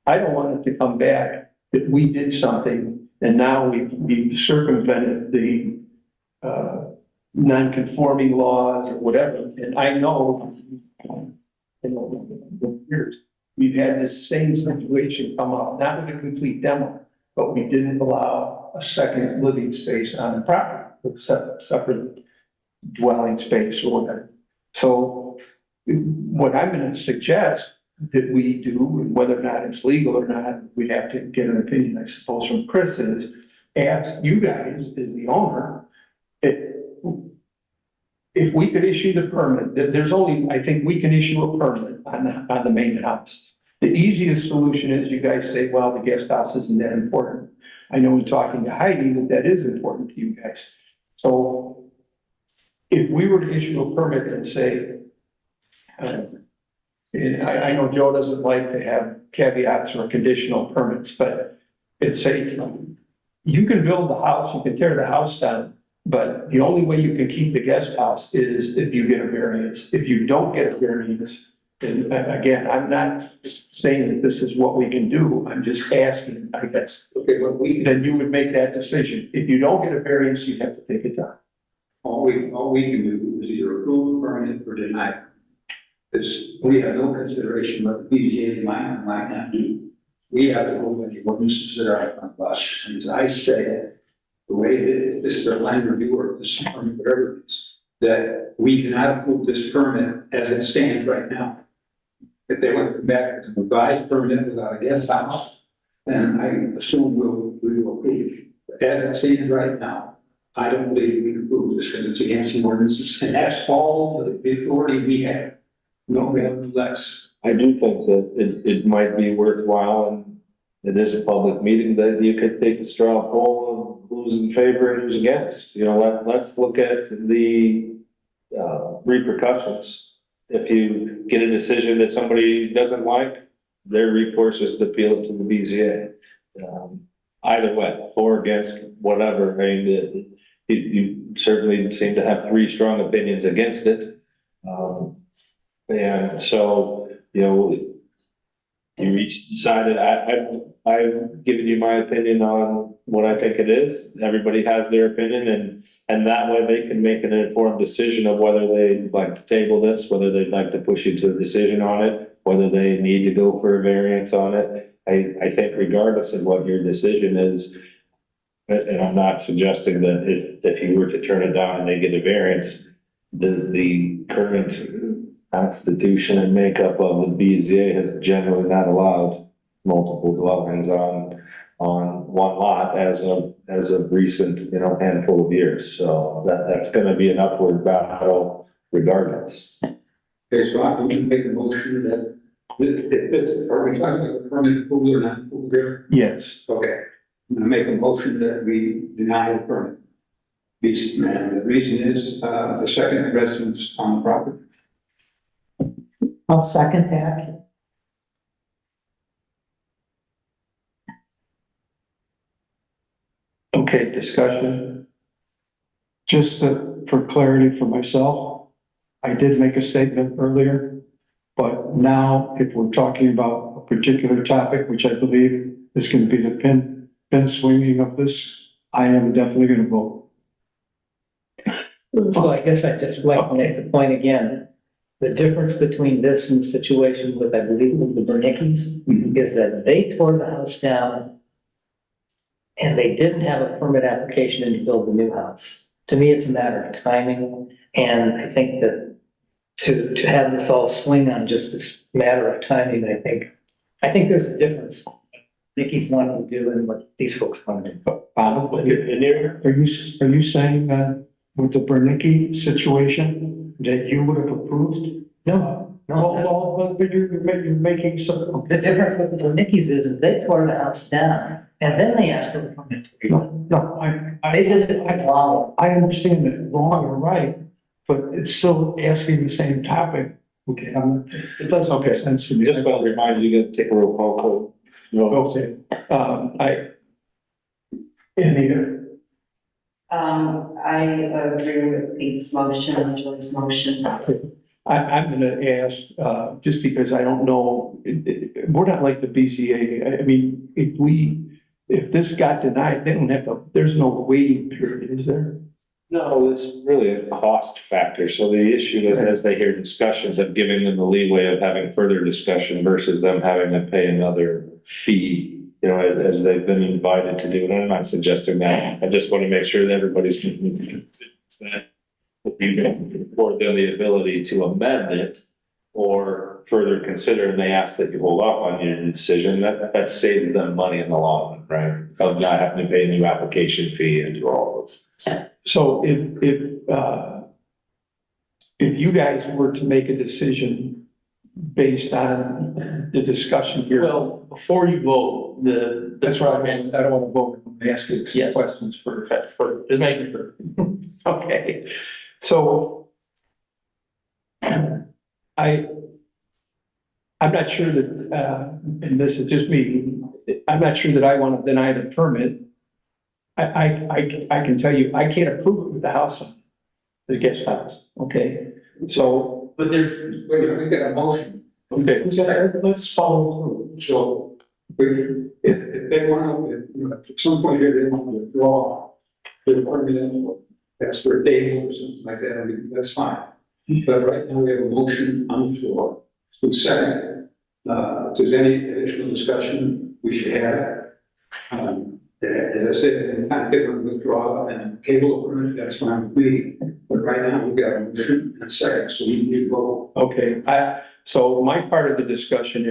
I don't want it to come back that we did something and now we've circumvented the non-conforming laws or whatever. And I know in years, we've had this same situation come up, not with a complete demo, but we didn't allow a second living space on the property, separate dwelling space or whatever. So what I'm going to suggest that we do, and whether or not it's legal or not, we'd have to get an opinion, I suppose, from Chris, is ask you guys as the owner, if we could issue the permit, there's only, I think we can issue a permit on the main house. The easiest solution is you guys say, well, the guest house isn't that important. I know in talking to Heidi that is important to you guys. So if we were to issue a permit and say, and I know Joe doesn't like to have caveats or conditional permits, but it's say, you can build the house, you can tear the house down, but the only way you can keep the guest house is if you get a variance. If you don't get a variance, and again, I'm not saying that this is what we can do. I'm just asking, I guess, okay, well, then you would make that decision. If you don't get a variance, you have to take it down. All we can do is either approve the permit or deny it. We have no consideration what the BZA might not do. We have to move any ordinances that are on us. And as I say, the way that this is a line review or this permit, whatever it is, that we cannot approve this permit as it stands right now. If they want to come back with a revised permit without a guest house, then I assume we will approve. But as it stands right now, I don't believe we can approve this because it's against the ordinances. And that's all the authority we have. No, we have less. I do think that it might be worthwhile, and it is a public meeting, that you could take a straw poll of who's in favor and who's against. You know, let's look at the repercussions. If you get a decision that somebody doesn't like, their recourse is to appeal it to the BZA. Either way, for, against, whatever. I mean, you certainly seem to have three strong opinions against it. And so, you know, you each decided, I've given you my opinion on what I think it is. Everybody has their opinion, and that way they can make an informed decision of whether they'd like to table this, whether they'd like to push you to a decision on it, whether they need to go for a variance on it. I think regardless of what your decision is, and I'm not suggesting that if you were to turn it down and they get a variance, the current constitution and makeup of the BZA has generally not allowed multiple dwellings on one lot as of recent, handful of years. So that's going to be an upward battle regardless. Okay, so I'm going to make a motion that, are we talking about permit approval or not approval there? Yes. Okay, I'm going to make a motion that we deny the permit. And the reason is, the second residence on the property. I'll second that. Okay, discussion. Just for clarity for myself, I did make a statement earlier, but now if we're talking about a particular topic, which I believe is going to be the pin swinging of this I am definitely gonna vote. So I guess I'd just like to make the point again. The difference between this and the situation with, I believe, with the Bernickes is that they tore the house down and they didn't have a permit application in to build the new house. To me, it's a matter of timing, and I think that to have this all swing on just this matter of timing, I think there's a difference. Nikki's wanting to do and what these folks want to do. Bob, are you saying that with the Bernicki situation, that you would have approved? No, no. But you're making some. The difference with the Bernickes is they tore the house down and then they asked for the permit. No, They did it wrong. I understand that wrong or right, but it's still asking the same topic. Okay, it doesn't make sense to me. Just want to remind you guys to take a roll call vote. Okay, any, I agree with Pete's motion and Julie's motion. I'm gonna ask, just because I don't know, we're not like the BZA. I mean, if this got denied, they don't have to, there's no waiting period, is there? No, it's really a cost factor. So the issue is, as they hear discussions of giving them the leeway of having further discussion versus them having to pay another fee, you know, as they've been invited to do. And I'm not suggesting that. I just want to make sure that everybody's that you afford them the ability to amend it or further consider, and they ask that you hold off on your decision, that saves them money in the long run, right? Of not having to pay a new application fee and do all those things. So if you guys were to make a decision based on the discussion here. Well, before you vote, That's what I meant. I don't want to vote. I'm asking some Yes. questions for. just making sure. Okay, so I'm not sure that, and this is just me, I'm not sure that I want to deny the permit. I can tell you, I can't approve it with the house on the guest house, okay? So, But there's, We got a motion. okay, let's follow through. So, if they want to, at some point here, they want to withdraw the permit, that's for a day or something like that, I mean, that's fine. But right now, we have a motion on the floor. So second, if there's any additional discussion, we should have it. As I said, I'm going to withdraw and table a permit, that's fine with me. But right now, we've got a motion and a second, so we need to vote. Okay, so my part of the discussion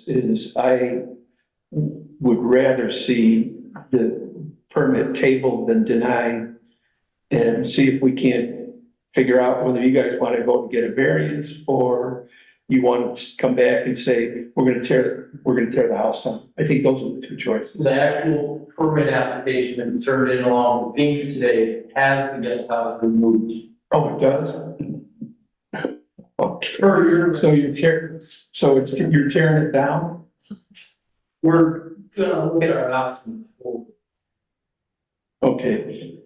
is I would rather see the permit tabled than denied and see if we can't figure out whether you guys want to go and get a variance or you want to come back and say, we're gonna tear the house down. I think those are the two choices. the actual permit application that turned in along with me today has the guest house removed. Oh, it does? Okay, so you're tearing it down? We're gonna look at our options. Okay.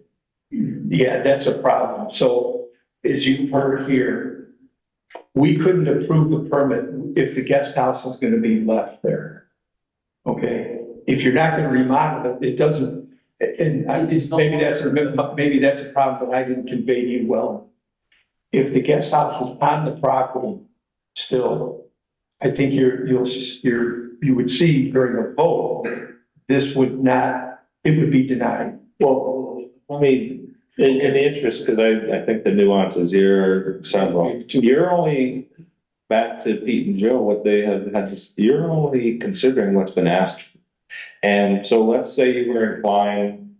Yeah, that's a problem. So as you've heard here, we couldn't approve the permit if the guest house is gonna be left there. Okay, if you're not gonna remodel it, it doesn't, and maybe that's a problem that I didn't convey to you well. If the guest house is on the property still, I think you would see during a vote, this would not, it would be denied. Well, I mean, in the interest, because I think the nuances here sound wrong. You're only, back to Pete and Joe, what they have had, you're only considering what's been asked. And so let's say you were inclined,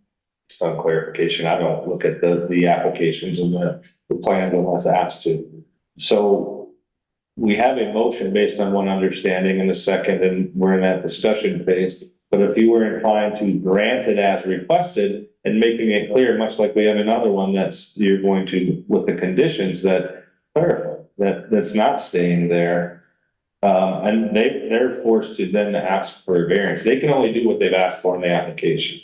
some clarification, I don't look at the applications and the plans unless asked to. So we have a motion based on one understanding and a second, and we're in that discussion phase. But if you were inclined to grant it as requested and making it clear, much like we have another one you're going to, with the conditions that clarify, that's not staying there. And they're forced to then ask for a variance. They can only do what they've asked for in the application.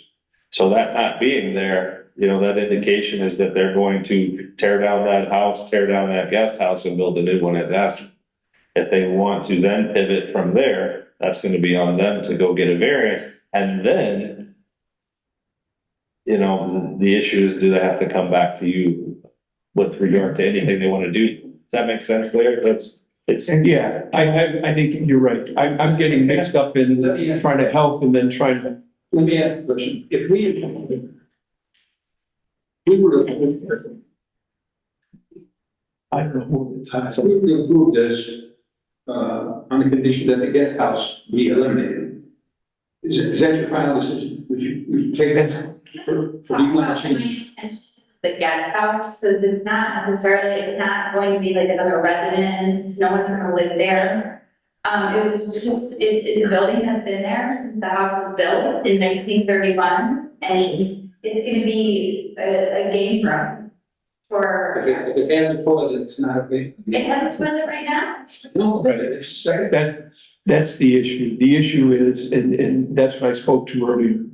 So that not being there, that indication is that they're going to tear down that house, tear down that guest house and build a new one as asked. If they want to then pivot from there, that's going to be on them to go get a variance. And then, you know, the issue is, do they have to come back to you with regard to anything they want to do? Does that make sense, Larry? It's, And yeah, I think you're right. I'm getting mixed up in trying to help and then trying to. Let me ask a question. If we were to, I don't know who it's on. so we were to approve this, on the condition that the guest house be eliminated, is that your final decision? Would you take that for the one change? The guest house, so it's not necessarily, it's not going to be like another residence, no one's gonna live there. It was just, it's a building that's been there since the house was built in 1931, and it's gonna be a game room for, If it has a toilet, it's not a big. it has a toilet right now? No, but it's a second. That's the issue. The issue is, and that's what I spoke to earlier.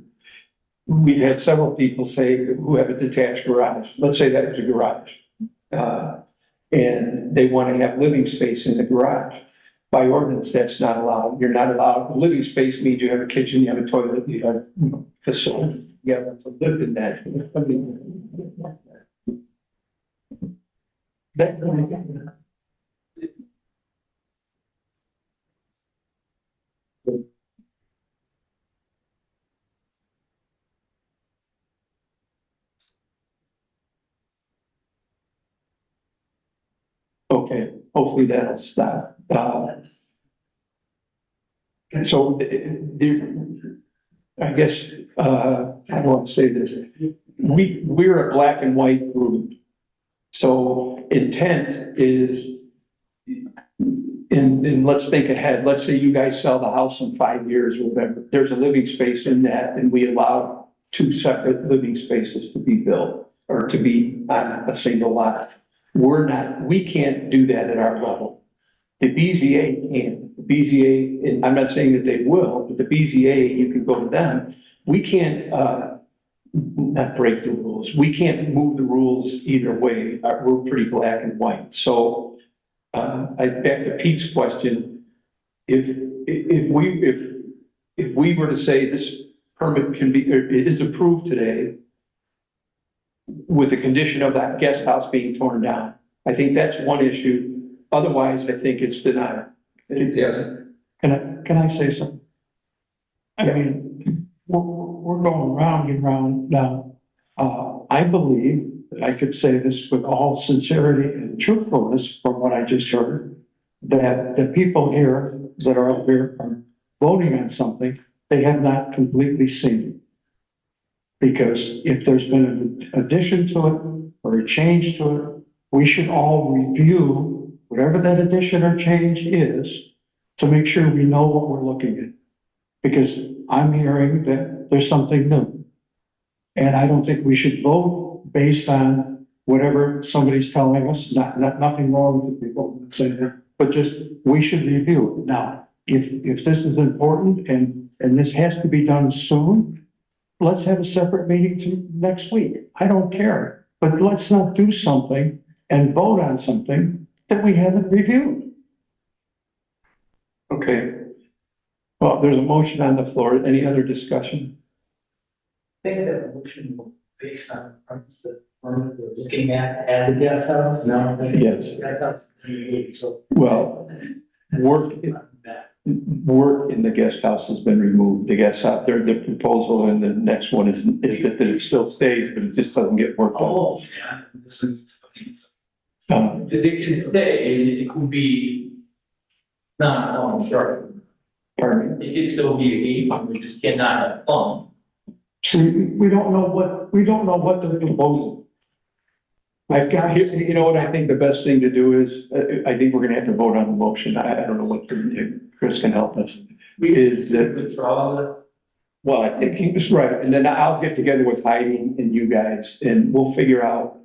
We've had several people say who have a detached garage. Let's say that is a garage. And they want to have living space in the garage. By ordinance, that's not allowed. You're not allowed. Living space means you have a kitchen, you have a toilet, you have facility. You have to live in that. Okay, hopefully that'll stop. And so there, I guess, I want to say this, we're a black and white group. So intent is, and let's think ahead, let's say you guys sell the house in 5 years or whatever, there's a living space in that, and we allow 2 separate living spaces to be built or to be on a single lot. We can't do that at our level. The BZA can. The BZA, and I'm not saying that they will, but the BZA, you can go to them. We can't, not break the rules. We can't move the rules either way. We're pretty black and white. So, back to Pete's question, if we were to say this permit can be, or it is approved today, with the condition of that guest house being torn down. I think that's one issue. Otherwise, I think it's denied. Yes. Can I say something? I mean, we're going round and round now. I believe that I could say this with all sincerity and truthfulness from what I just heard, that the people here that are up here are voting on something they have not completely seen. Because if there's been an addition to it or a change to it, we should all review whatever that addition or change is to make sure we know what we're looking at. Because I'm hearing that there's something new. And I don't think we should vote based on whatever somebody's telling us, nothing wrong with the people saying that, but just, we should review it. Now, if this is important and this has to be done soon, let's have a separate meeting next week. I don't care, but let's not do something and vote on something that we haven't reviewed. Okay. Well, there's a motion on the floor. Any other discussion? I think that motion was based on the permit we're looking at the guest house. No. Yes. Guest house. So. Well, work in the guest house has been removed. The guest house, the proposal and the next one is that it still stays, but it just doesn't get worked on. Oh, yeah, this is. Because it can stay, it could be not sure. Pardon me? It could still be a game, we just cannot have fun. See, we don't know what they're proposing. I've got, you know what I think the best thing to do is, I think we're gonna have to vote on the motion. I don't know what Chris can help us. Is that, Withdraw well, I think he was right. And then I'll get together with Heidi and you guys and we'll figure out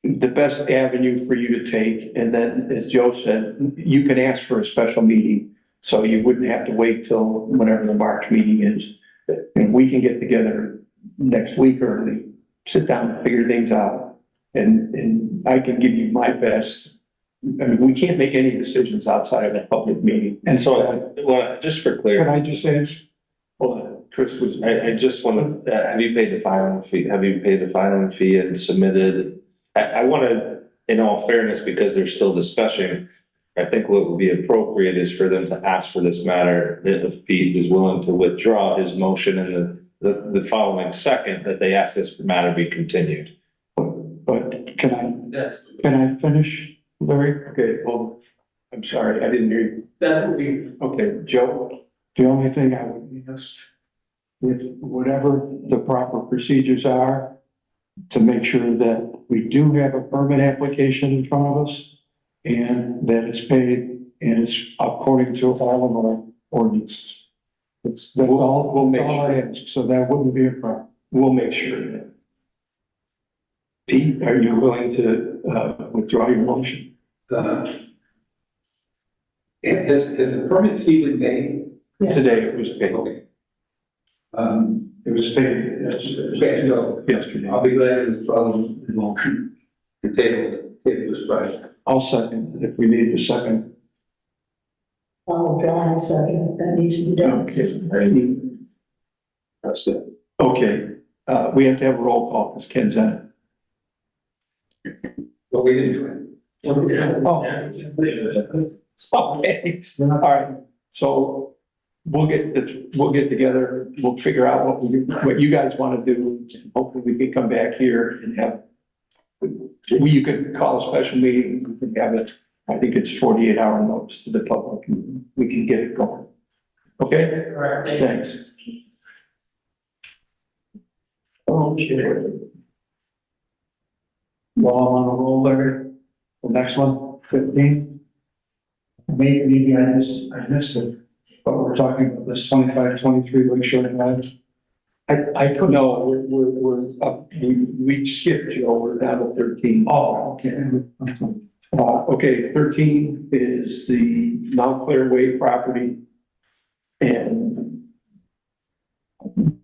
the best avenue for you to take. And then, as Joe said, you can ask for a special meeting. So you wouldn't have to wait till whenever the March meeting is. And we can get together next week early, sit down and figure things out. And I can give you my best. I mean, we can't make any decisions outside of a public meeting. And so, well, just for Can clarity, I just ask? Hold on. Chris was. I just want to, have you paid the filing fee? Have you paid the filing fee and submitted? I want to, in all fairness, because they're still discussing, I think what would be appropriate is for them to ask for this matter, if Pete is willing to withdraw his motion in the following second, that they ask this matter be continued. But can That's, I finish, Larry? Okay, well, I'm sorry, I didn't hear you. that's what we, Okay, Joe, the only thing I would ask, with whatever the proper procedures are, to make sure that we do have a permit application in front of us and that it's paid and it's according to all of our ordinances. That's all, we'll make all I ask, so that wouldn't be a problem. We'll make sure of that. Pete, are you willing to, withdraw your motion? Has the permit fee been paid? Today it was paid. Okay. It was paid yesterday. Okay, so Yesterday. I'll be glad to withdraw the motion to table this project. I'll second if we need the second. I'll draw a second, if that needs to be done. Okay. That's good. Okay, we have to have a roll call because Ken's in it. But we didn't do it. Oh. Okay, all right, so we'll get together, we'll figure out what you guys want to do. Hopefully we can come back here and have, you can call a special meeting, we can have it, I think it's 48-hour notice to the public, and we can get it going. Okay? all right, Thanks. Okay. While I'm on a roll, Larry, the next one, 15. Maybe I missed it, but we're talking about this 25-23 Lakeshore Drive. I could, no, we're up, we skipped you over down to 13. Oh, okay. Okay, 13 is the Mount Clair Way property. And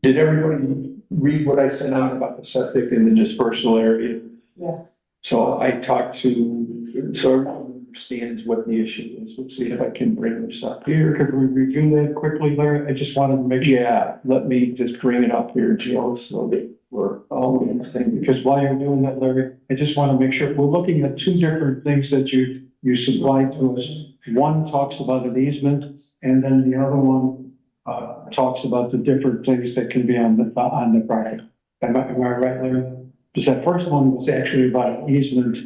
did everybody read what I sent out about the septic in the dispersal area? Yes. So I talked to, so everyone understands what the issue is. Let's see if I can bring this up here. Could we review that quickly, Larry? I just wanted to make sure. Yeah, let me just bring it up here, Jill, so that we're all in the same. Because while you're doing that, Larry, I just want to make sure, we're looking at two different things that you supplied to us. One talks about an easement, and then the other one, talks about the different things that can be on the property. Am I right, Larry? Because that first one was actually about an easement,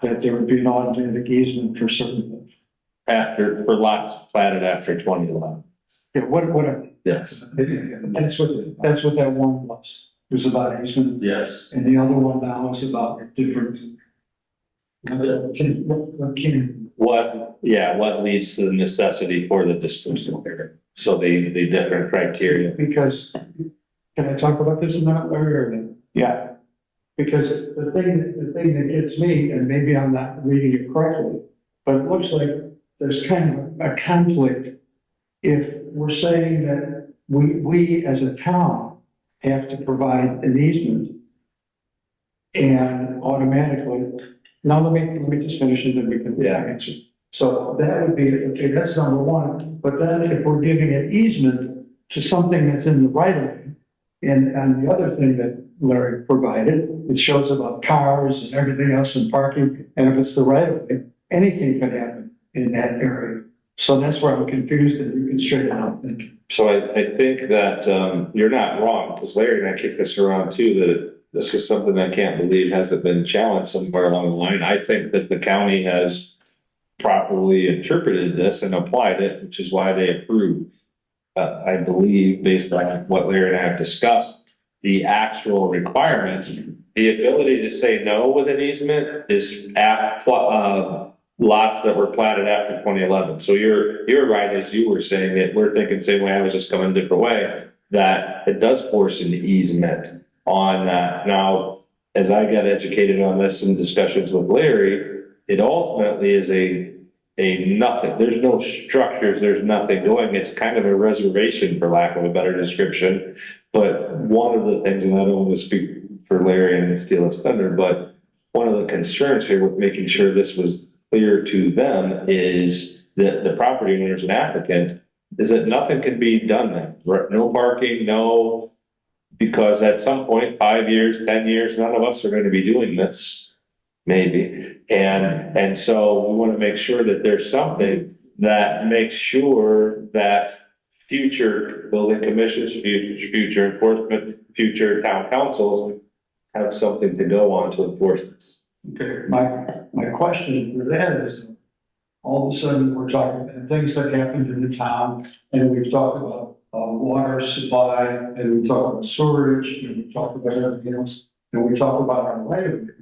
that there would be an automatic easement for certain things. For lots platted after 2011. Yeah, whatever. Yes. That's what that one was. It was about easement. Yes. And the other one now is about different. What leads to the necessity for the dispersal area? So the different criteria. Because, can I talk about this in that, Larry, or no? Yeah. Because the thing that gets me, and maybe I'm not reading it correctly, but it looks like there's kind of a conflict. If we're saying that we as a town have to provide an easement and automatically, now let me just finish and then we can answer. So that would be, okay, that's number one. But then if we're giving an easement to something that's in the right of way, and the other thing that Larry provided, it shows about cars and everything else and parking. And if it's the right of way, anything can happen in that area. So that's where I'm confused, and you can straighten out. Thank you. So I think that you're not wrong, because Larry and I kicked this around too, that this is something I can't believe hasn't been challenged somewhere along the line. I think that the county has properly interpreted this and applied it, which is why they approved. I believe, based on what Larry and I have discussed, the actual requirements, the ability to say no with an easement is lots that were platted after 2011. So you're right, as you were saying it, we're thinking same way, I was just coming a different way, that it does force an easement on that. Now, as I got educated on this in discussions with Larry, it ultimately is a nothing. There's no structures, there's nothing going. It's kind of a reservation, for lack of a better description. But one of the things, and I don't want to speak for Larry and steal his thunder, but one of the concerns here with making sure this was clear to them is that the property owners and applicant is that nothing can be done then, no parking, no, because at some point, 5 years, 10 years, none of us are gonna be doing this, maybe. And so we wanna make sure that there's something that makes sure that future building commissions, future enforcement, future town councils have something to go on to enforce this. Okay, my question for that is, all of a sudden, we're talking about things that happened in the town, and we've talked about, water supply, and we talk about storage, and we talk about everything else, and we talk about our right of way,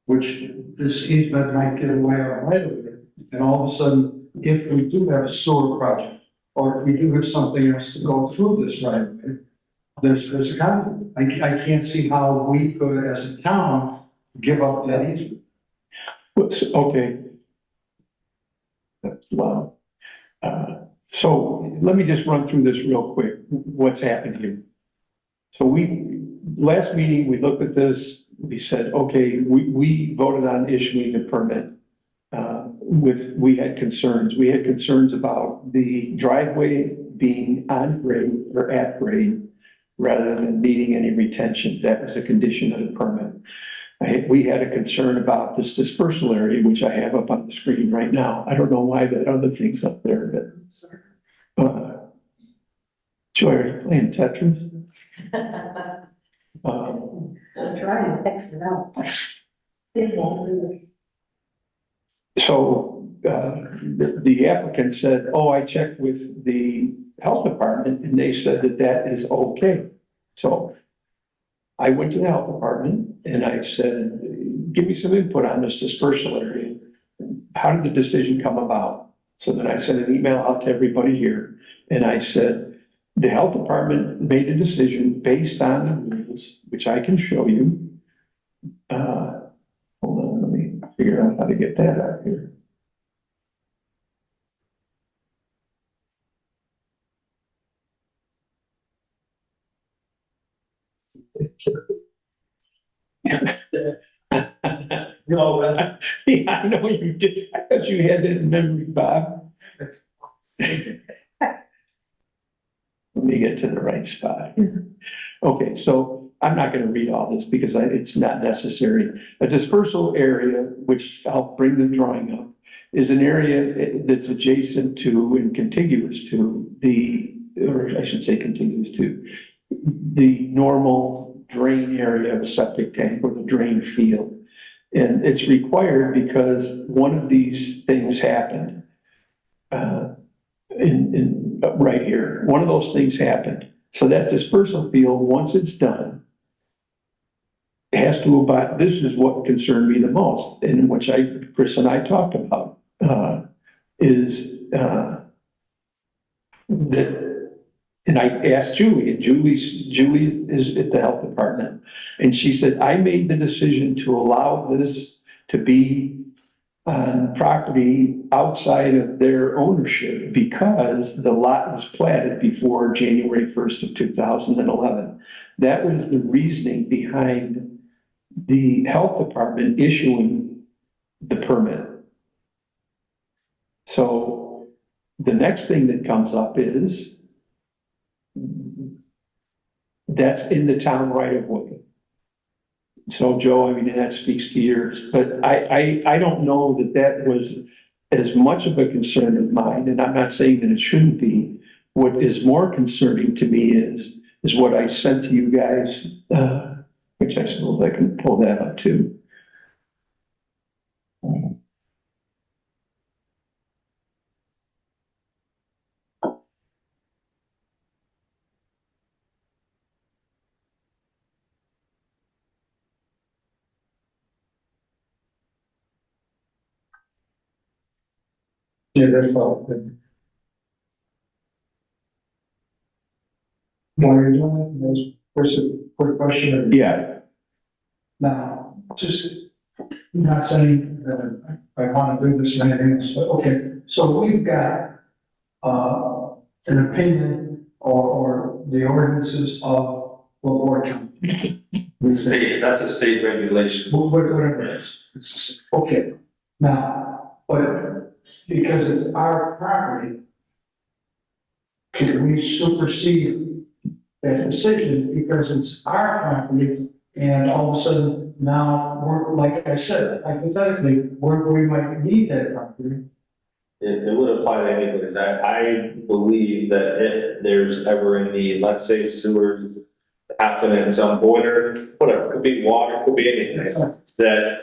which this easement might give away our right of way, and all of a sudden, if we do have a sewer project, or if we do have something else to go through this right of way, there's a conflict. I can't see how we could, as a town, give up that easement. Okay. Wow. So let me just run through this real quick, what's happened here. So last meeting, we looked at this, we said, okay, we voted on issuing a permit. We had concerns about the driveway being on grade or at grade rather than needing any retention. That was a condition of the permit. We had a concern about this dispersal area, which I have up on the screen right now. I don't know why that other thing's up there, but Joy, are you playing Tetris? I'm trying to fix it out. So the applicant said, oh, I checked with the health department and they said that that is okay. So I went to the health department and I said, give me some input on this dispersal area. How did the decision come about? So then I sent an email out to everybody here and I said, the health department made a decision based on the rules, which I can show you. Hold on, let me figure out how to get that out here. No, yeah, I know you did. I thought you had that in memory, Bob. Let me get to the right spot here. Okay, so I'm not going to read all this because it's not necessary. A dispersal area, which I'll bring the drawing up, is an area that's adjacent to and contiguous to or I should say contiguous to, the normal drain area of a septic tank or the drain field. And it's required because one of these things happened right here. One of those things happened. So that dispersal field, once it's done, it has to abide. This is what concerned me the most, and which Chris and I talked about, is that. And I asked Julie, and Julie is at the health department, and she said, I made the decision to allow this to be on property outside of their ownership because the lot was platted before January 1st of 2011. That was the reasoning behind the health department issuing the permit. So the next thing that comes up is that's in the town right of way. So Joe, I mean, that speaks to yours, but I don't know that was as much of a concern of mine, and I'm not saying that it shouldn't be. What is more concerning to me is what I sent to you guys, which I suppose I can pull that up too. Yeah, that's all. While you're doing it, there's first a quick question. Yeah. Now, just not saying that I want to do this or anything else, but okay, so we've got an opinion or the ordinances of LaPorte County. That's a state regulation. Whatever it is. Okay, now, but because it's our property, can we supersede that decision because it's our property? And all of a sudden now, we're, like I said, hypothetically, we might need that property. It would apply to anyways. I believe that if there's ever a need, let's say sewer happen in some boiler, whatever, could be water, could be anything, that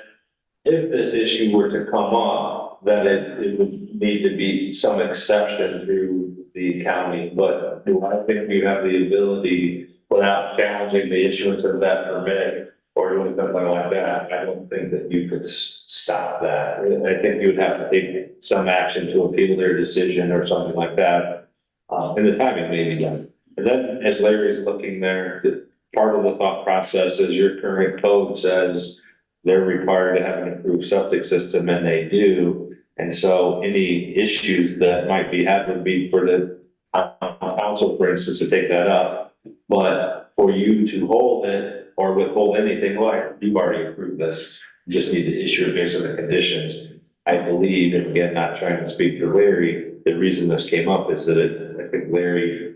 if this issue were to come up, that it would need to be some exception through the county. But do I think we have the ability, without challenging the issuance of that permit or doing something like that, I don't think that you could stop that. I think you would have to take some action to appeal their decision or something like that. And the timing may be done. And then as Larry's looking there, part of the thought process is your current code says they're required to have an approved septic system, and they do. And so any issues that might be had would be for the council, for instance, to take that up. But for you to hold it or withhold anything, like you've already approved this, you just need to issue it based on the conditions. I believe, and again, not trying to speak for Larry, the reason this came up is that I think Larry,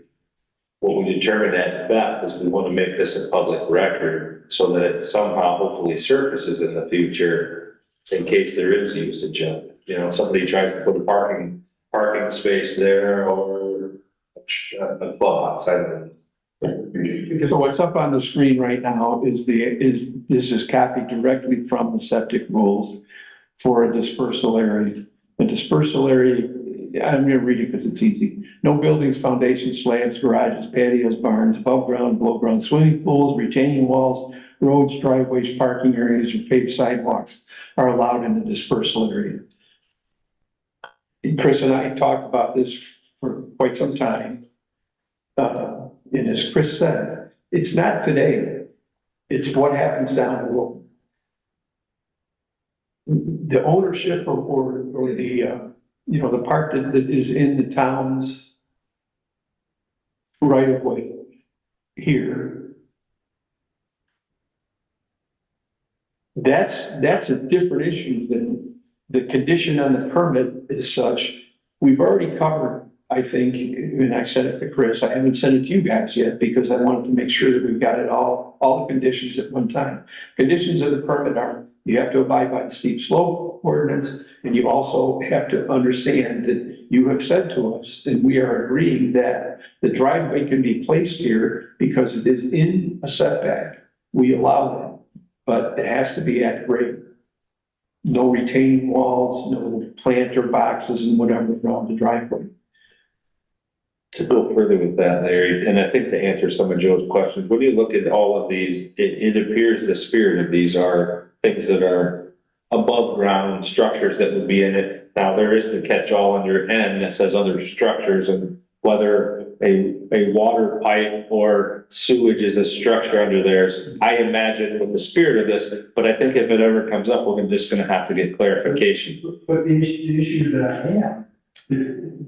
what we determined at Beth is we want to make this a public record so that it somehow hopefully surfaces in the future in case there is usage of it. You know, somebody tries to put a parking space there or a club outside of it. So what's up on the screen right now is this is copied directly from the septic rules for a dispersal area. The dispersal area, I'm gonna read it because it's easy. No buildings, foundations, slabs, garages, patios, barns, above ground, below ground, swimming pools, retaining walls, roads, driveways, parking areas, or paved sidewalks are allowed in the dispersal area. Chris and I talked about this for quite some time. And as Chris said, it's not today. It's what happens down the road. The ownership or the, the part that is in the town's right of way here. That's a different issue than the condition on the permit is such. We've already covered, I think, and I said it to Chris, I haven't sent it to you guys yet because I wanted to make sure that we've got it all the conditions at one time. Conditions of the permit are, you have to abide by the steep slope ordinance, and you also have to understand that you have said to us, and we are agreeing that the driveway can be placed here because it is in a setback. We allow that, but it has to be at grade. No retaining walls, no planter boxes and whatever around the driveway. To go further with that, Larry, and I think to answer some of Joe's questions, when you look at all of these, it appears the spirit of these are things that are above ground structures that would be in it. Now, there is the catch-all under N that says other structures, and whether a water pipe or sewage is a structure under theirs, I imagine with the spirit of this, but I think if it ever comes up, we're just gonna have to get clarification. But the issue that I have,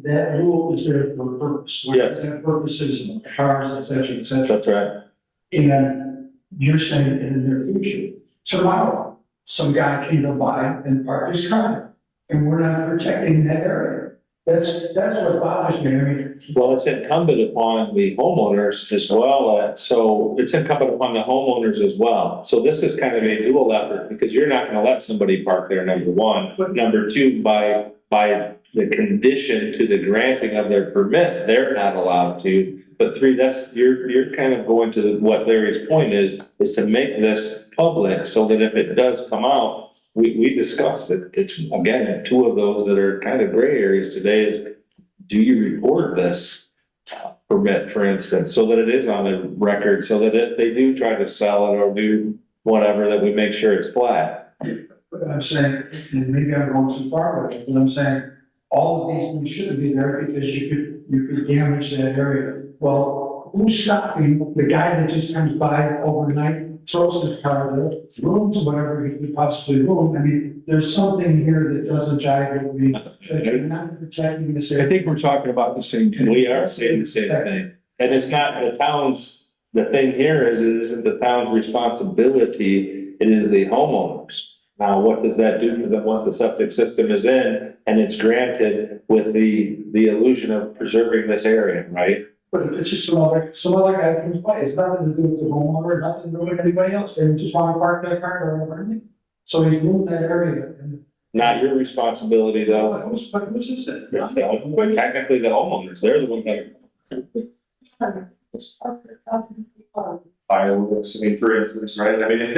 that rule is there for a purpose. Yes. That purpose is cars, et cetera, et cetera. That's right. And you're saying in the near future, tomorrow, some guy can go by and park his car, and we're not protecting that area. That's what bothers me. I mean, Well, it's incumbent upon the homeowners as well. So it's incumbent upon the homeowners as well. So this is kind of a dual effort because you're not going to let somebody park there, number one. Number two, by the condition to the granting of their permit, they're not allowed to. But three, you're kind of going to what Larry's point is to make this public so that if it does come out, we discussed it. It's again, two of those that are kind of gray areas today is, do you report this permit, for instance, so that it is on the record, so that if they do try to sell it or do whatever, that we make sure it's flat. but I'm saying, and maybe I'm going too far with it, but I'm saying all of these things shouldn't be there because you could damage that area. Well, who's stopping the guy that just comes by overnight, throws his car there, ruins whatever he could possibly ruin? I mean, there's something here that doesn't jive with me, that you're not protecting this I area. think we're talking about the same thing. We are saying the same thing. And it's not the town's, the thing here is, it isn't the town's responsibility, it is the homeowners. Now, what does that do for them once the septic system is in and it's granted with the the illusion of preserving this area, right? But if it's just some other guy comes by, it's nothing to do with the homeowner, nothing to do with anybody else, they just wanna park their car or whatever. So he's moved that area and. Not your responsibility though. But who's this then? It's but technically the homeowners, they're the ones that. Fireworks, I mean, for instance, right? I mean, it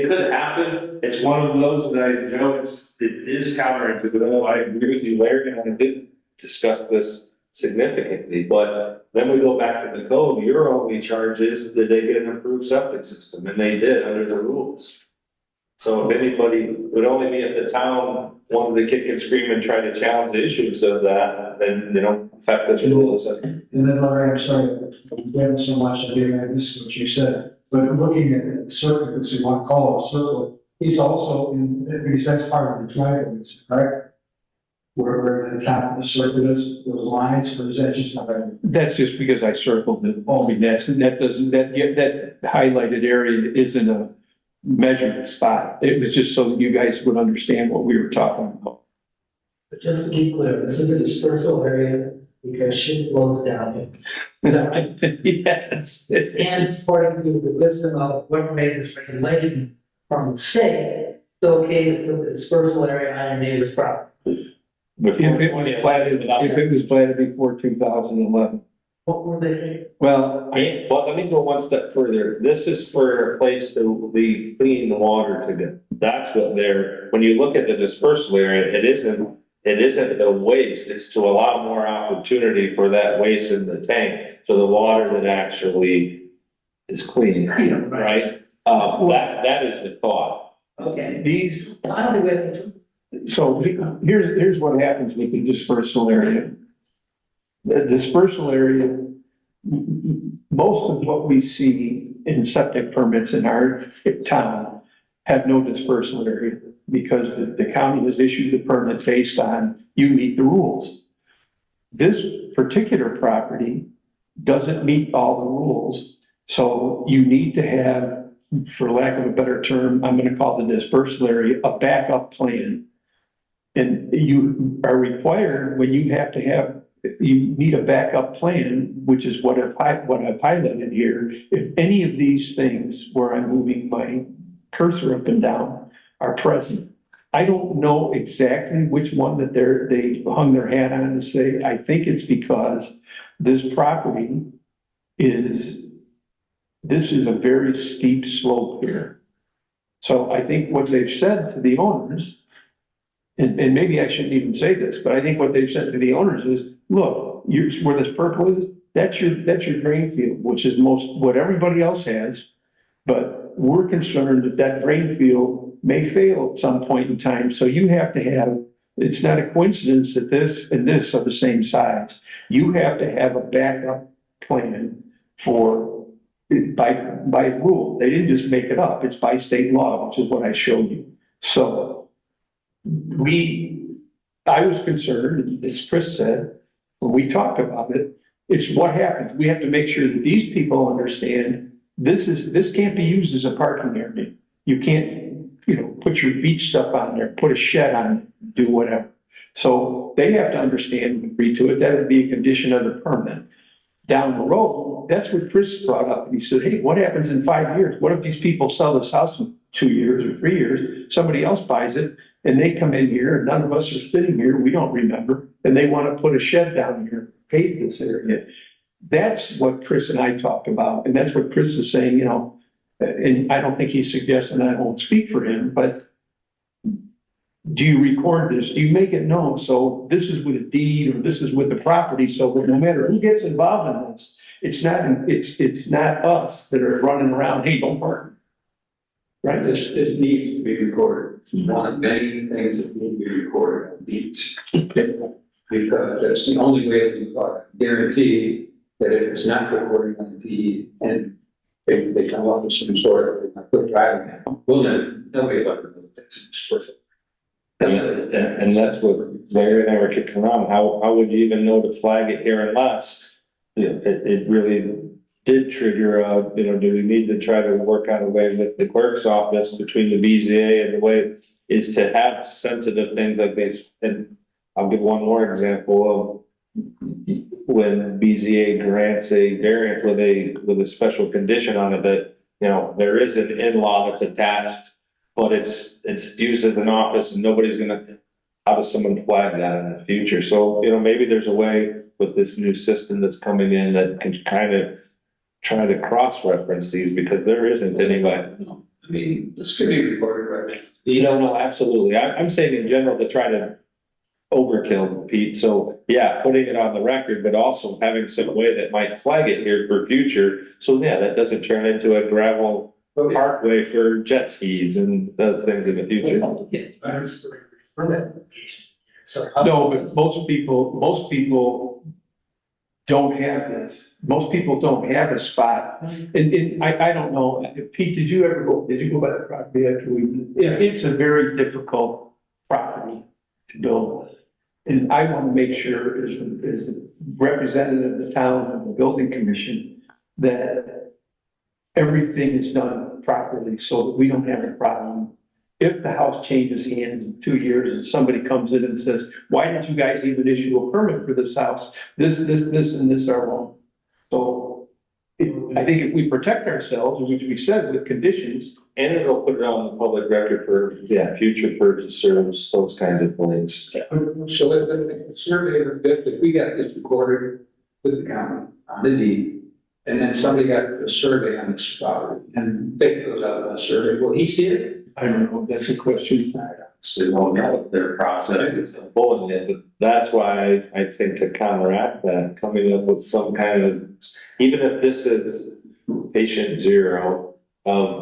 could happen. It's one of those that I know it is counterintuitive. I agree with you, Larry, and I did discuss this significantly, but then we go back to the code. Your only charge is that they get an approved septic system, and they did under the rules. So if anybody, it would only be if the town wanted to kick and scream and try to challenge the issues of that, then they don't affect the rules. And then, Larry, I'm sorry, I'm getting so much, I didn't miss what you said, but looking at the circuit, if you want to call it a circle, he's also in, because that's part of the driveway, correct? Where the top of the circuit is, those lines, or is that just not? That's just because I circled it. I mean, that doesn't, that highlighted area isn't a measured spot. It was just so that you guys would understand what we were talking about. But just to be clear, this is a dispersal area because shit blows down. Yes. And according to the wisdom of what made this regulation from the state, it's okay to put the dispersal area on your neighbor's property. If it was platted before 2011. What were they? Well, Well, let me go one step further. This is for a place to be clean the water to get. That's what they're, when you look at the dispersal area, it isn't the waste, it's to allow more opportunity for that waste in the tank. So the water that actually is clean, right? That is the thought. Okay. these, I don't think we have to. so here's what happens with the dispersal area. The dispersal area, most of what we see in septic permits in our town have no dispersal area because the county has issued the permit based on you meet the rules. This particular property doesn't meet all the rules. So you need to have, for lack of a better term, I'm going to call the dispersal area a backup plan. And you are required when you have to have, you need a backup plan, which is what I've highlighted here. If any of these things where I'm moving my cursor up and down are present, I don't know exactly which one that they hung their hat on to say. I think it's because this property this is a very steep slope here. So I think what they've said to the owners, and maybe I shouldn't even say this, but I think what they've said to the owners is, look, where this purple is, that's your drain field, which is what everybody else has. But we're concerned that drain field may fail at some point in time. So you have to have, it's not a coincidence that this and this are the same size. You have to have a backup plan by rule. They didn't just make it up. It's by state law, which is what I showed you. So I was concerned, as Chris said, when we talked about it, it's what happens. We have to make sure that these people understand this can't be used as a parking area. You can't, put your beach stuff on there, put a shed on it, do whatever. So they have to understand and agree to it. That would be a condition of the permit. Down the road, that's what Chris brought up. He said, hey, what happens in 5 years? What if these people sell this house in 2 years or 3 years? Somebody else buys it and they come in here and none of us are sitting here. We don't remember. And they want to put a shed down here, pave this area. That's what Chris and I talked about. And that's what Chris is saying, and I don't think he's suggesting I won't speak for him, but do you record this? Do you make it known? So this is with a deed or this is with the property. So that no matter who gets involved in this, it's not us that are running around, hey, don't park. Right? This needs to be recorded. It's one of many things that need to be recorded, needs. Because that's the only way to guarantee that if it's not recorded on the deed and they come up with some sort of quick driving, well, then nobody will ever know this. And that's what Larry and I were kicking around. How would you even know to flag it here unless it really did trigger do we need to try to work out a way with the clerk's office between the BZA and the way is to have sensitive things like this. And I'll give one more example when BZA grants a variance with a special condition on it that, you know, there is an in-law that's attached, but it's used as an office and nobody's gonna, how does someone flag that in the future? So, you know, maybe there's a way with this new system that's coming in that can kind of try to cross-reference these, because there isn't any way. I mean, this could be recorded, right? You don't know, absolutely. I'm saying in general to try to overkill, Pete. So yeah, putting it on the record, but also having some way that might flag it here for future. So yeah, that doesn't turn into a gravel parkway for jet skis and those things in the future. No, but most people don't have this. Most people don't have a spot. And I don't know, Pete, did you go by the property after we? Yeah, it's a very difficult property to build. And I want to make sure as the representative of the town and the building commission that everything is done properly so that we don't have a problem. If the house changes hands in 2 years and somebody comes in and says, why didn't you guys even issue a permit for this house? This, and this are wrong. So I think if we protect ourselves, which we said with conditions. And it'll put it on the public record for, yeah, future purchasers, those kinds of things. So if the survey, if we got this recorded with the county on the deed, and then somebody got a survey on this property, and they goes out on a survey, will he see it? I don't know, that's a question. So don't know what their process is unfolding it, but that's why I think to counteract that, coming up with some kind of, even if this is patient zero,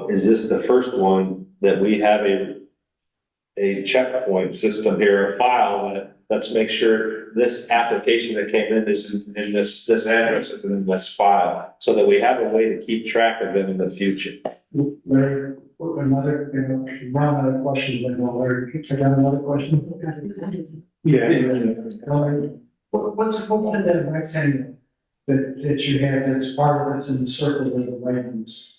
is this the first one that we have a checkpoint system here, a file that, let's make sure this application that came in is in this address is in this file, so that we have a way to keep track of them in the future. Larry, another, one other question, then Larry, I got another question. Yeah. What's in that rectangle that you have, that's part of it's in the circle with the writings?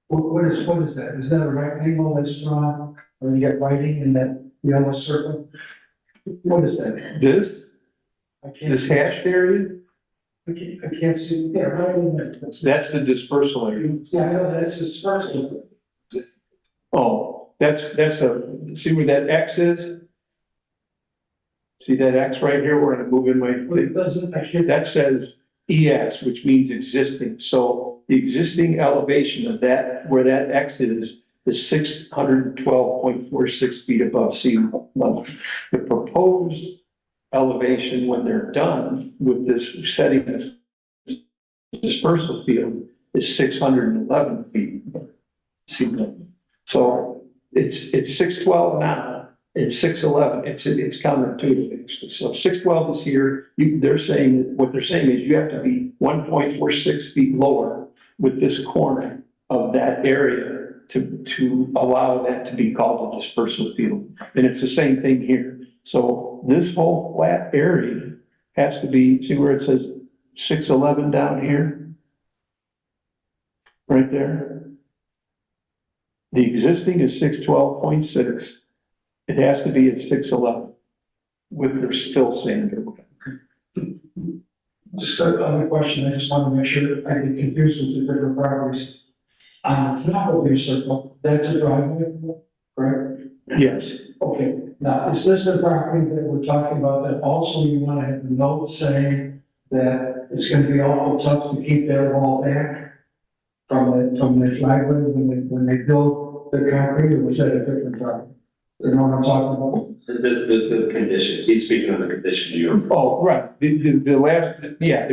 What is that? Is that a rectangle that's drawn, or you get writing in that yellow circle? What is that? This I hashed area, I can't see, yeah, right in there. that's the dispersal area. Yeah, I know, that's the first one. Oh, see where that X is? See that X right here where I move in my, But it doesn't, I can't, that says EX, which means existing. So the existing elevation of that, where that X is 612.46 feet above sea level. The proposed elevation when they're done with this setting this dispersal field is 611 feet above sea level. So it's 612 now, it's 611, it's counterintuitive actually. So 612 is here, they're saying, what they're saying is you have to be 1.46 feet lower with this corner of that area to allow that to be called a dispersal field. And it's the same thing here. So this whole flat area has to be, see where it says 611 down here? Right there. The existing is 612.6. It has to be at 611 with their fill sand. just another question, I just want to make sure I get confused with the different properties. On top of your circle, that's a driveway, correct? Yes. Okay, now, is this the property that we're talking about that also you want to have a note saying that it's going to be awful tough to keep that wall back from the driveway when they build the concrete, or was that a different property? You know what I'm talking about? The conditions, he's speaking of the condition you. Oh, right, the last, yeah,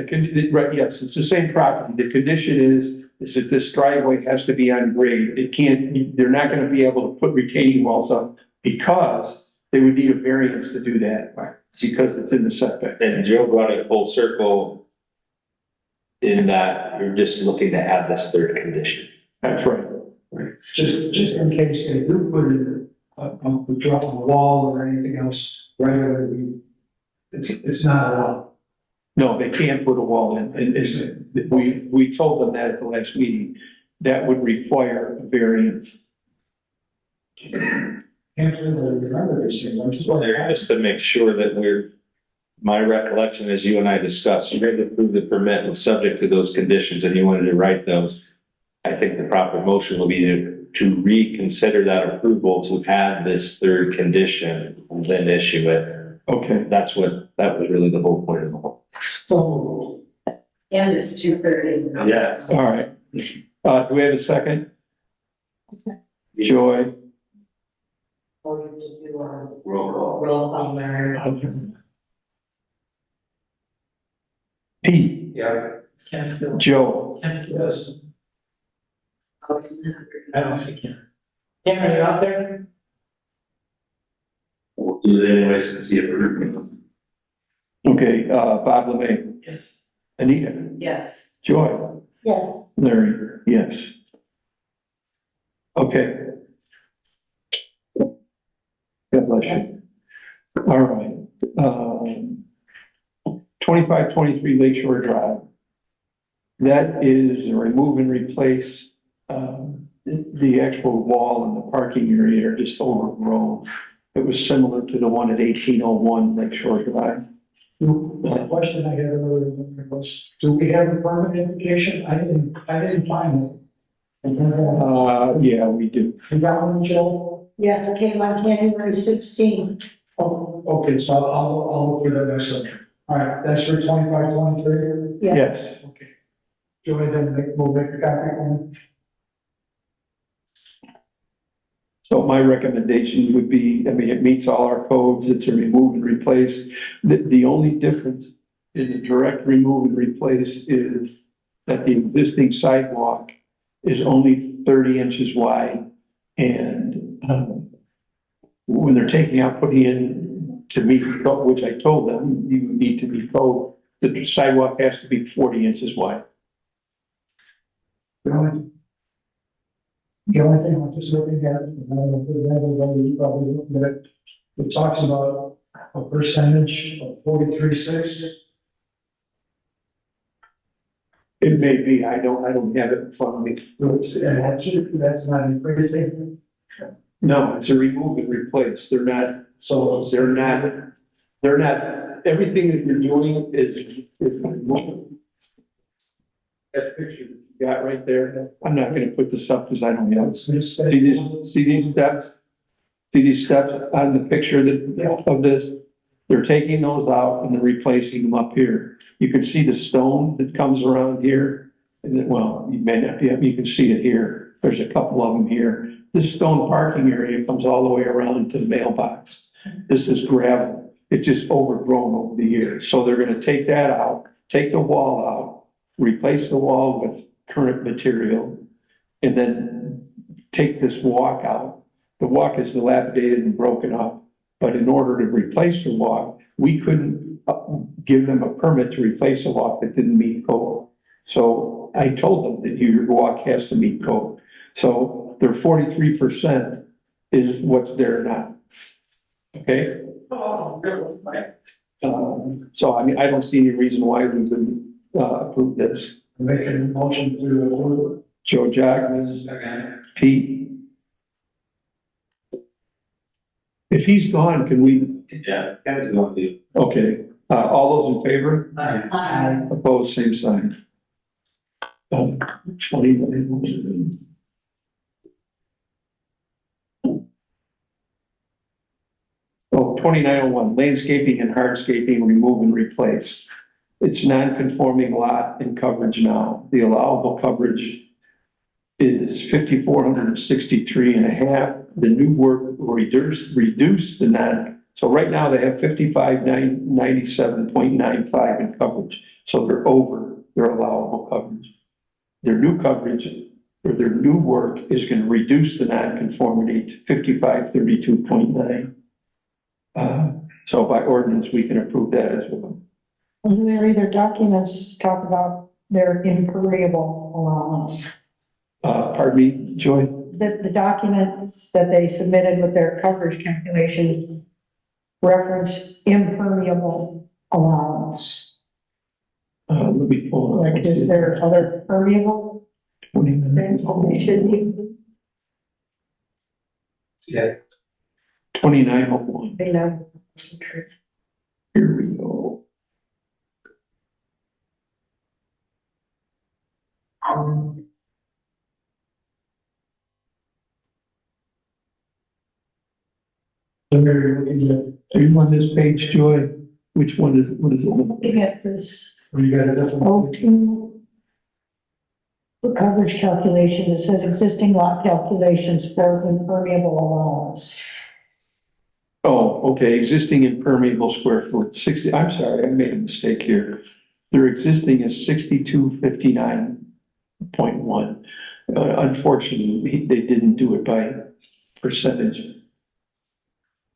right, yes, it's the same property. The condition is that this driveway has to be on grade. It can't, they're not gonna be able to put retaining walls up because they would need a variance to do that, because it's in the setback. And Joe brought it full circle in that you're just looking to add this third condition. That's right. Just in case they do put in drop a wall or anything else, right away, it's not allowed. No, they can't put a wall in, and we told them that at the last meeting, that would require a variance. Can't really remember these things. I'm just There, just to make sure that we're my recollection is you and I discussed, you're going to approve the permit was subject to those conditions and you wanted to write those. I think the proper motion will be to reconsider that approval to add this third condition and then issue it. Okay, That was really the whole point of the whole. so, And it's 2:30. Yes. all right. Do we have a second? Joy? Or you do a Roll call. roll call there. Pete? Yeah. Joe? Yes. I don't see Ken. Ken, are you out there? We'll do it anyways and see if we're. Okay, Bob Lemay? Yes. Anita? Yes. Joy? Yes. Larry? Yes. Okay. God bless you. All right. 2523 Lakeshore Drive. That is a remove and replace, the actual wall and the parking area are just overgrown. It was similar to the one at 1801 Lakeshore Drive. The question I had earlier was, do we have a permit application? I didn't find it. Yeah, we do. You got one, Joe? Yes, it came on January 16th. Oh, okay, so I'll look for that next one. All right, that's for 2523. Yeah. Yes. Okay. Joey, then we'll make a copy one. So my recommendation would be, I mean, it meets all our codes, it's a remove and replace. The only difference in the direct remove and replace is that the existing sidewalk is only 30 inches wide. And when they're taking out, putting in to meet code, which I told them, you need to meet code, the sidewalk has to be 40 inches wide. The only thing I'm just looking at, and I don't know if everybody probably looking at it, it talks about a percentage of 43.6. It may be, I don't have it in front of me. And that's not increasing. No, it's a remove and replace. They're not, everything that you're doing is removing. That picture that you got right there, I'm not gonna put this up because I don't have it. See these steps? See these steps on the picture of this? They're taking those out and they're replacing them up here. You can see the stone that comes around here. And then, well, you may not, you can see it here. There's a couple of them here. This stone parking area comes all the way around to the mailbox. This is gravel. It's just overgrown over the years. So they're gonna take that out, take the wall out, replace the wall with current material, and then take this walk out. The walk is dilapidated and broken up, but in order to replace the walk, we couldn't give them a permit to replace a walk that didn't meet code. So I told them that your walk has to meet code. So their 43% is what's there now. Okay? So I mean, I don't see any reason why we wouldn't approve this. Making a motion to approve. Joe Jackman, Pete. If he's gone, can we, Yeah, guys, you want to. okay, all those in favor? Aye. Opposed, same sign. 20. Oh, 2901, landscaping and hardscaping, remove and replace. It's non-conforming lot in coverage now. The allowable coverage is 5,463 and a half. The new work will reduce the non, so right now they have 95,97.95 in coverage. So they're over their allowable coverage. Their new coverage or their new work is going to reduce the non-conformity to 5532.9. So by ordinance, we can approve that as well. Larry, their documents talk about their impermeable allowance. Pardon me, Joy? The documents that they submitted with their coverage calculations reference impermeable allowance. Let me pull it up. Like, is there other permeable 20 minutes. things they should be? Yeah. 2901. They know. Here we go. Are you on this page, Joy? Which one is, what is it? Looking at this You got a different. O2 for coverage calculation, it says existing lot calculations for impermeable allowance. Oh, okay, existing impermeable square foot, 60, I'm sorry, I made a mistake here. Their existing is 6259.1. Unfortunately, they didn't do it by percentage.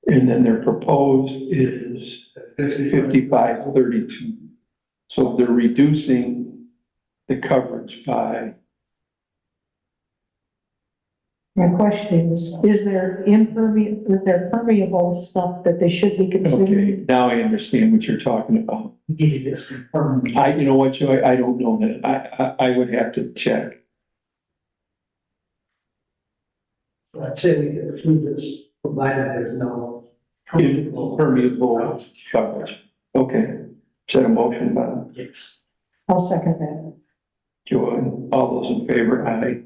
And then their proposed is 5532. So they're reducing the coverage by, My question is there permeable stuff that they should be okay, considering? now I understand what you're talking about. You know what, Joy, I don't know that. I would have to check. I'd say we could approve this, provided there's no. Impermeable coverage. Okay. Is that a motion, Bob? Yes. I'll second that. Joy, all those in favor, aye.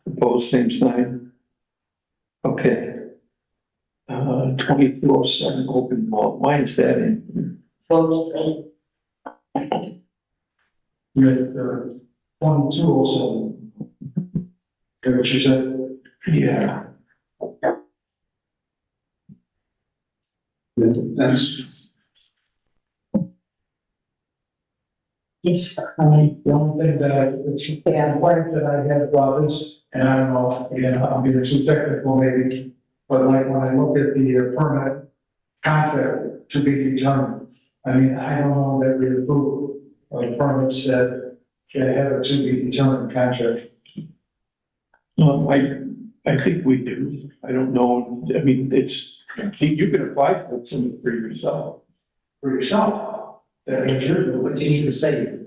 Opposed, same sign. Okay. 2207 open vault. Why is that in? Folks, You had, 2207. Okay, what you said? Yeah. That's. Yes. The only thing that complaint that I had about this, and I don't know, again, I'm being too technical maybe, but like when I look at the permit contract to be determined, I mean, I don't know that we approve of permits that have a to be determined contract. I think we do. I don't know. I mean, you can apply for something for yourself. For yourself, that means you're doing what you need to say.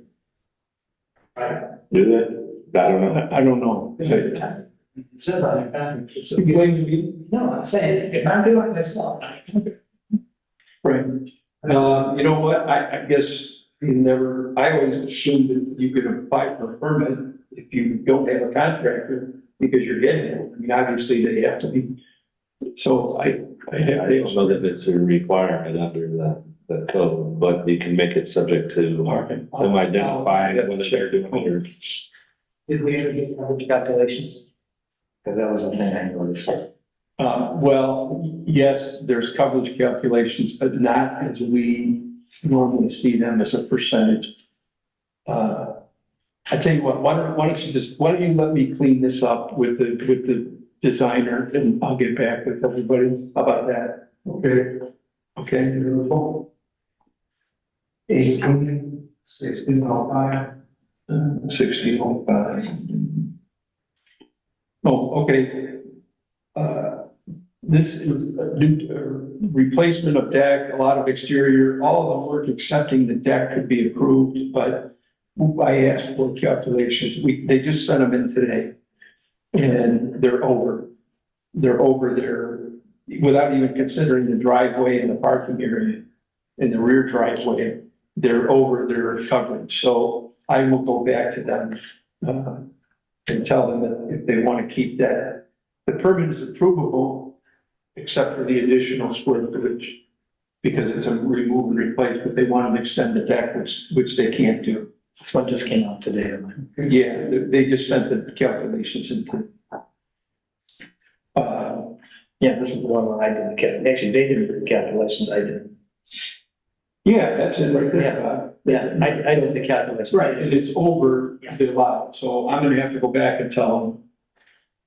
Right? Do that? I don't know. I don't know. It says on your contract. No, I'm saying, if I'm doing this stuff. Right. You know what? I guess I always assumed that you could apply for a permit if you don't have a contractor because you're getting it. I mean, obviously they have to be. So I don't know that it's a requirement under the code, but you can make it subject to them identifying whether they're doing it or. Did we ever get coverage calculations? Because that was the thing I noticed. Well, yes, there's coverage calculations, but not as we normally see them as a percentage. I tell you what, why don't you let me clean this up with the designer and I'll get back with everybody. How about that? Okay. Okay. Beautiful. 1605. 1605. Oh, okay. This is a new replacement of deck, a lot of exterior, all of the work excepting the deck could be approved, but I asked for calculations. They just sent them in today. And they're over there without even considering the driveway and the parking area in the rear driveway. They're over their coverage. So I will go back to them and tell them that if they want to keep that, the permit is approvable except for the additional square footage because it's a remove and replace, but they want to extend the deck, which they can't do. This one just came out today. Yeah, they just sent the calculations into. Yeah, this is the one where I did the actually, they did the calculations, I did. Yeah, that's it right there. Yeah, I did the calculations. Right, and it's over the allowed, so I'm gonna have to go back and tell them.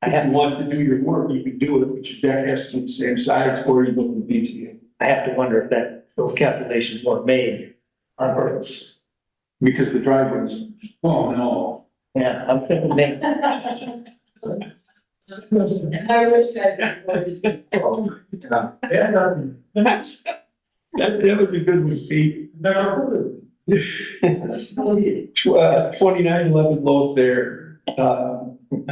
If you want to do your work, you can do it, but your deck has to be the same size or you go to the BZA. I have to wonder if those calculations weren't made on purpose. Because the driveways, oh, no. Yeah, I'm thinking maybe. I wish that. That was a good one, Pete. 2911 Lothair, I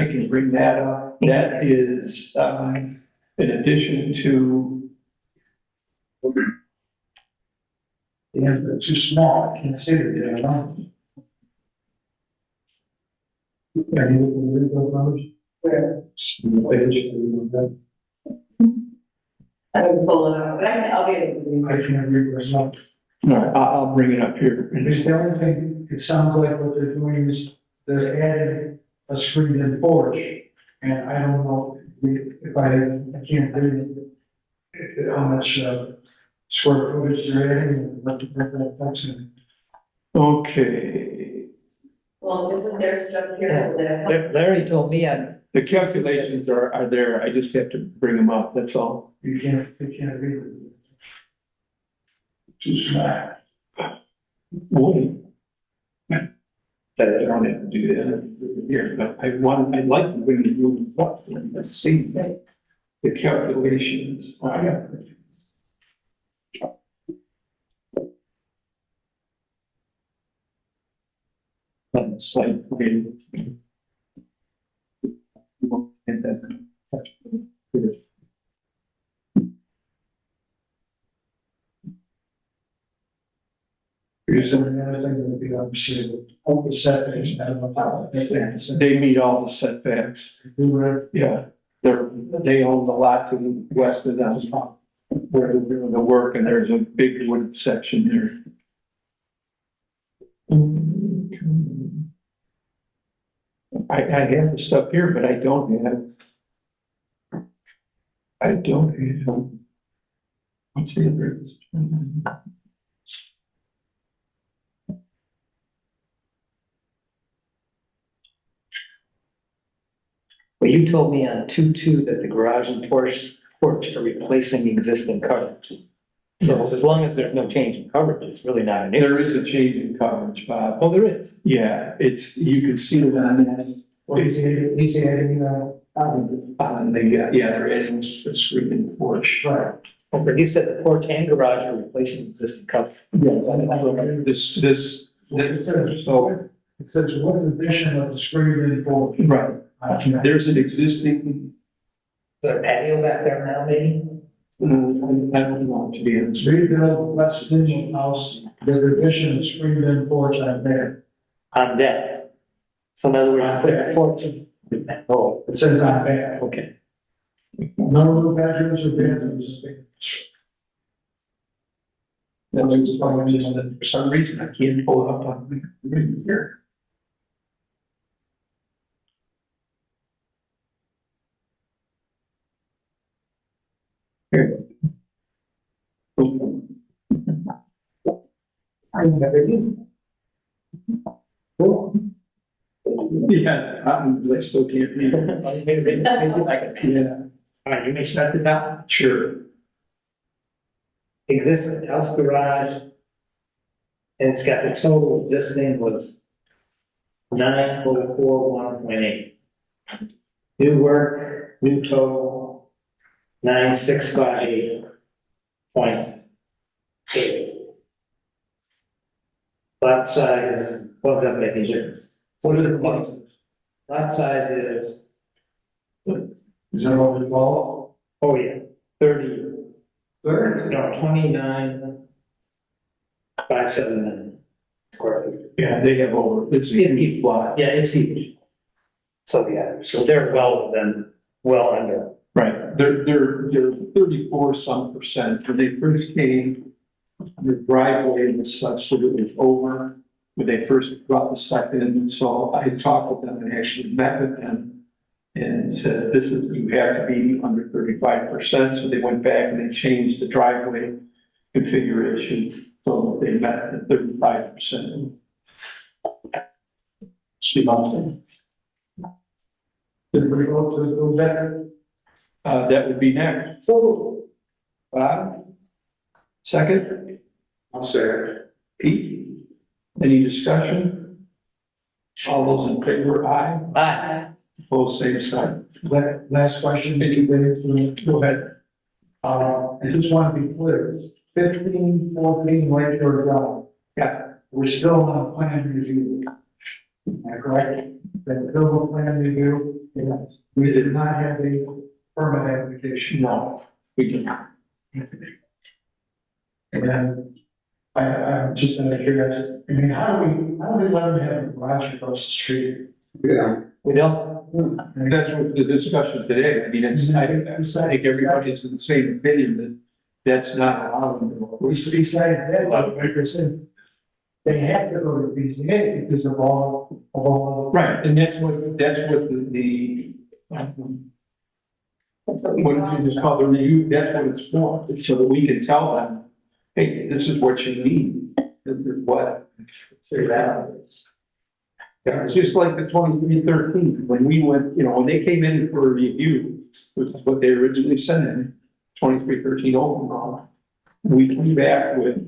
can bring that up. That is, in addition to. Yeah, but too small, I can't see it, you know? Yeah, you can read those numbers? Where? I I would pull it out, but I'll be able to. can't read those numbers. All right, I'll bring it up here. Because the only thing, it sounds like what they're doing is they're adding a screened-in porch. And I don't know if I can't read how much, square footage they're adding and what that affects it. Okay, Well, isn't there stuff here that? Larry told me the calculations are there, I just have to bring them up, that's all. You can't read it. Too small. Boy. That I don't have to do this here, but I'd like to bring the room up, let's see the calculations. Oh, yeah. On the site plan. And then. Here's another thing that would be obviously, all the setbacks, I don't know how that. They meet all the setbacks, yeah, they own the lot to the west of them, where they're doing the work, and there's a big wooded section there. I have the stuff here, but I don't have. What's the address? Well, you told me on 2.2 that the garage and porch are replacing the existing coverage. So as long as there's no change in coverage, it's really not an issue. There is a change in coverage, Bob. Oh, there is. Yeah, you can see it on that. He's adding, On the, yeah, they're adding a screened porch. right. Oh, but you said the porch and garage are replacing existing coverage. This, It says, it says with addition of the screened-in porch. right, there's an existing, Is there a patio back there now, maybe? I don't know, to be honest. Rebuild residential house, with addition of screened-in porch on there. On deck. So in other words, On put the deck. porch. Oh, It says on back. okay. No bedrooms or bathrooms. That was just why I just said, for some reason, I can't pull it up on the here. Here. I never used it. Cool. Yeah, I still can't read it. Yeah, All right, you may start the top. sure. Existing house garage. And it's got the total existing was 9,441.8. New work, new total, 9,658.8. Lot size, well, that make a difference. What is the lot? Lot size is, Is that what we call? oh yeah, 30, 30. no, 29,579 square feet. Yeah, they have over, it's a huge lot. Yeah, it's huge. So, yeah, so they're well under. Right, they're 34 some percent. When they first came, the driveway was such that it was over when they first brought the stuff in. So I talked with them and actually met with them and said, you have to be under 35%. So they went back and they changed the driveway configuration so they met the 35%. Steve Austin. Did we go to go better? That would be next. So, Bob? Second? I'll say it. Pete? Any discussion? All those in favor, aye. Aye. Opposed, same sign. last question, go ahead. I just want to be clear, 1514 Lakeshore Drive. Yeah. We're still on plan review. Am I correct? The approval plan review, yes. We did not have a permit application. No, we do not. And then I'm just out of curiosity, I mean, how do we let them have a garage across the street Yeah. We don't, And that's what the discussion today, I mean, I think everybody's in the same opinion that that's not allowed. Besides that, like I said, they have to go to BZA because of all. Right, and that's what the That's what we what want. you just call the review, that's what it's for, it's so that we can tell them, hey, this is what you need, this is what. Figure out. Yeah, it's just like the 2313, when we went, when they came in for a review, which is what they originally sent in, 2313 overall. We came back with,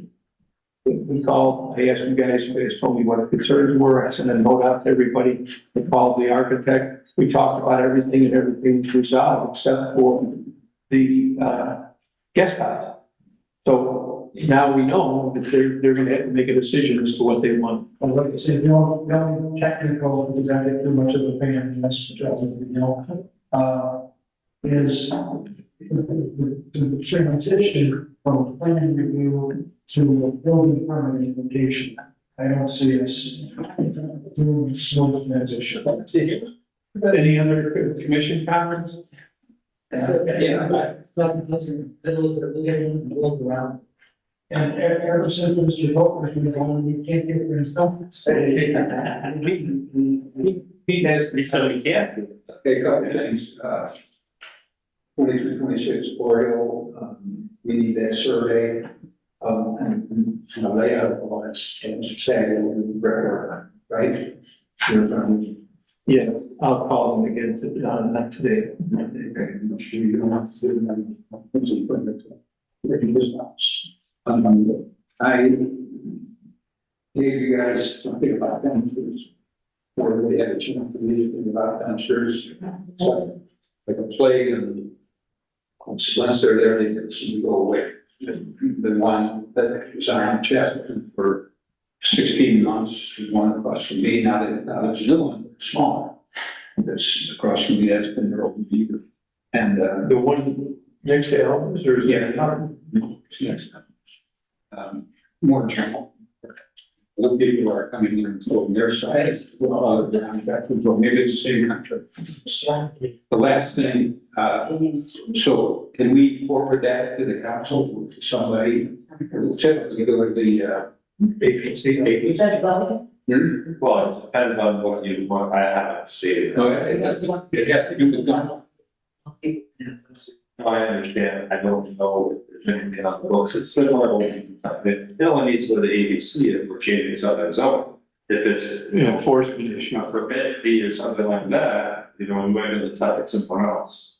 we called, I asked you guys told me what the concerns were, I sent a note out to everybody, they called the architect, we talked about everything and everything's resolved except for the, guest house. So now we know that they're gonna have to make a decision as to what they want. But like I said, the only technical, because I get too much of a pain in the ass, is the transition from planning review to a building permit application. I don't see us doing a smooth transition. Any other commission comments? And ever since Mr. Booker, we can't get things done. He has, he said we can't. Okay, a couple of things, 2326 Oriole, we need that survey, and, layout of all that, saying, right? Yeah, I'll call them again to, not today. I gave you guys something about dumpsters, or they had a chance to read anything about dumpsters. So, like a plague, and once they're there, they can seem to go away. The one that was on Chestnut for 16 months, the one across from me, now there's a new one, smaller. That's across from me, that's been there over the year. And, The one next to Elvis, or is it? Yes. More general. What people are coming in and on their side, the contractors, or maybe it's the same contractor. The last thing, so can we forward that to the council with somebody? Typically go to the, agency. Well, it depends on what you want, I haven't seen it. No, it has to do with gun. No, I understand, I don't know if there's anything on the books, it's similar, it only needs to go to the ABC if we're changing something zone. If it's, Enforcement issue. a permit fee or something like that, we might be able to touch it somewhere else.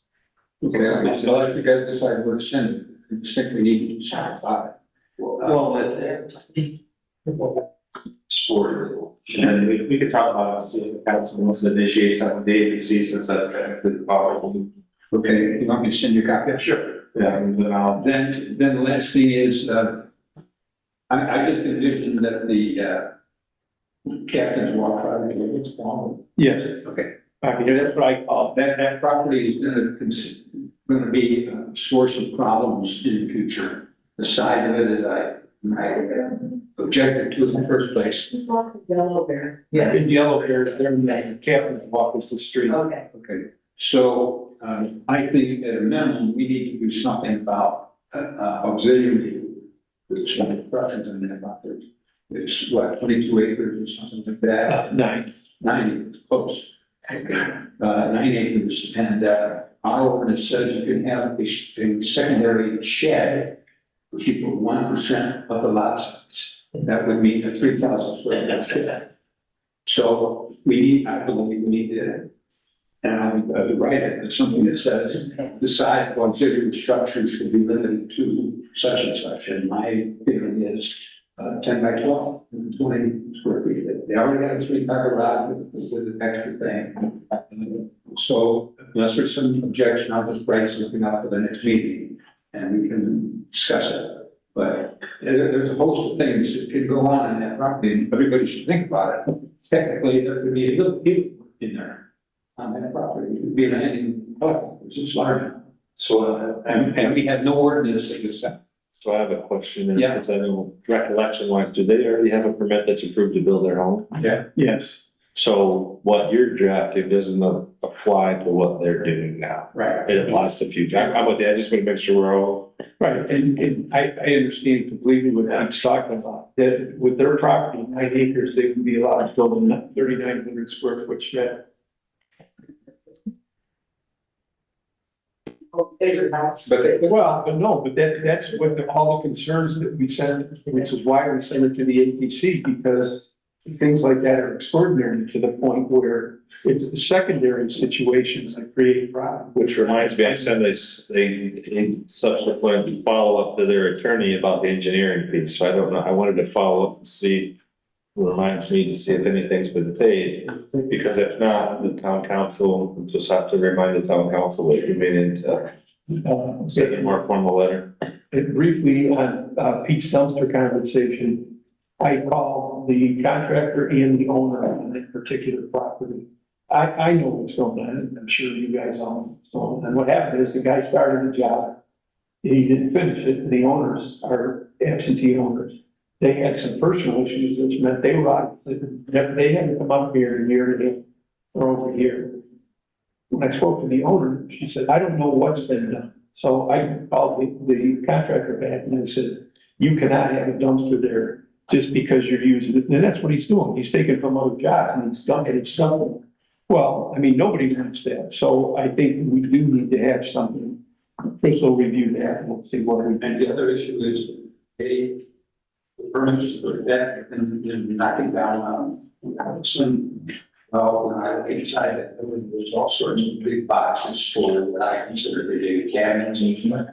Okay, so let you guys decide where to send it. We just think we need to decide about it. Sport, and then we could talk about it, see if the council wants to initiate something with the ABC, since that's technically the power. Okay, you want me to send you a copy? Sure. Yeah, and then I'll. Then the last thing is, I just envisioned that the captain's walk right away, it's gone. Yes, Okay, I mean, that's what I call it. that property is gonna be a source of problems in the future. The size of it is I objected to in the first place. It's like yellow bear. Yeah, in yellow here, there's the captain's walk is the street. Okay. Okay, so, I think at a minimum, we need to do something about, auxiliary. There's some instructions in there about it. It's what, 22 acres or something like that? 9. 9 acres, close. Okay, 9 acres, and, our ordinance says you can have a secondary shed, which equals 1% of the lot size. That would mean a 3,000 square foot shed. So I believe we need to, write it, it's something that says the size of auxiliary structures should be limited to such and such, and my feeling is 10 by 12, 20 square feet. They already got a 3-car garage with an extra thing. So unless there's some objection, I'll just write something out for the next meeting and we can discuss it. But there's a host of things that can go on in that property, and everybody should think about it. Technically, there could be a little people in there on that property. It could be an ending, which is large. So, And we have no ordinance that was that. so I have a question, Yeah. because I know recollection wise, do they already have a permit that's approved to build their home? Yeah. Yes. So what you're drafting doesn't apply to what they're doing now. Right. It applies to future. I'm with you. I just want to make sure we're all. Right, and I understand completely what he's talking about, that with their property, 9 acres, they can be allowed to build a 3,900 square foot shed. Bigger house. But But that's what all the concerns that we sent, which is why we sent it to the APC, because things like that are extraordinary to the point where it's the secondary situations that create problems. Which reminds me, I sent a subsequent follow-up to their attorney about the engineering piece, so I don't know, I wanted to follow up and see. Reminds me to see if anything's been paid, because if not, the town council, we'll just have to remind the town council that you made into send a more formal letter. And briefly on Pete's dumpster conversation, I called the contractor and the owner on that particular property. I know what's going on, and I'm sure you guys all know. So, and what happened is the guy started the job, he didn't finish it, the owners are absentee owners. They had some personal issues, which meant they were they had to come up here and a or over here. When I spoke to the owner, she said, I don't know what's been done. So I called the contractor back and I said, you cannot have a dumpster there just because you're using it. And that's what he's doing. He's taking from other jobs and he's dumping it somewhere. Well, I mean, nobody wants that. So I think we do need to have something. First, we'll review that and we'll see what we And the other issue is, the permits for that and knocking down, some, well, when I look inside that building, there's all sorts of big boxes for what I consider to be cabins and stuff.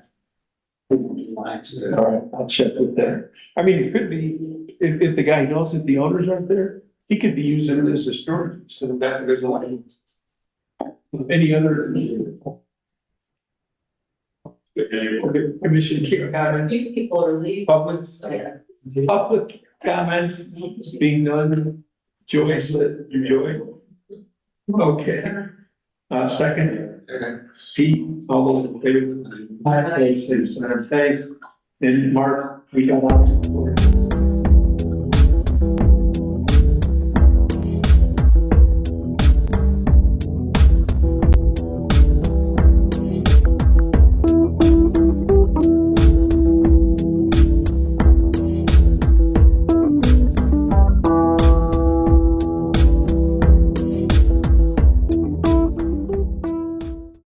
All right, I'll check with that. I mean, it could be, if the guy knows that the owners aren't there, he could be using it as a storage, so that's, there's a lot of. Any other? Commission care I comments, think people are leaving. public comments being done, Joyce, Joy? Okay, second, Pete, all those in favor? Thanks, and Mark, we got out.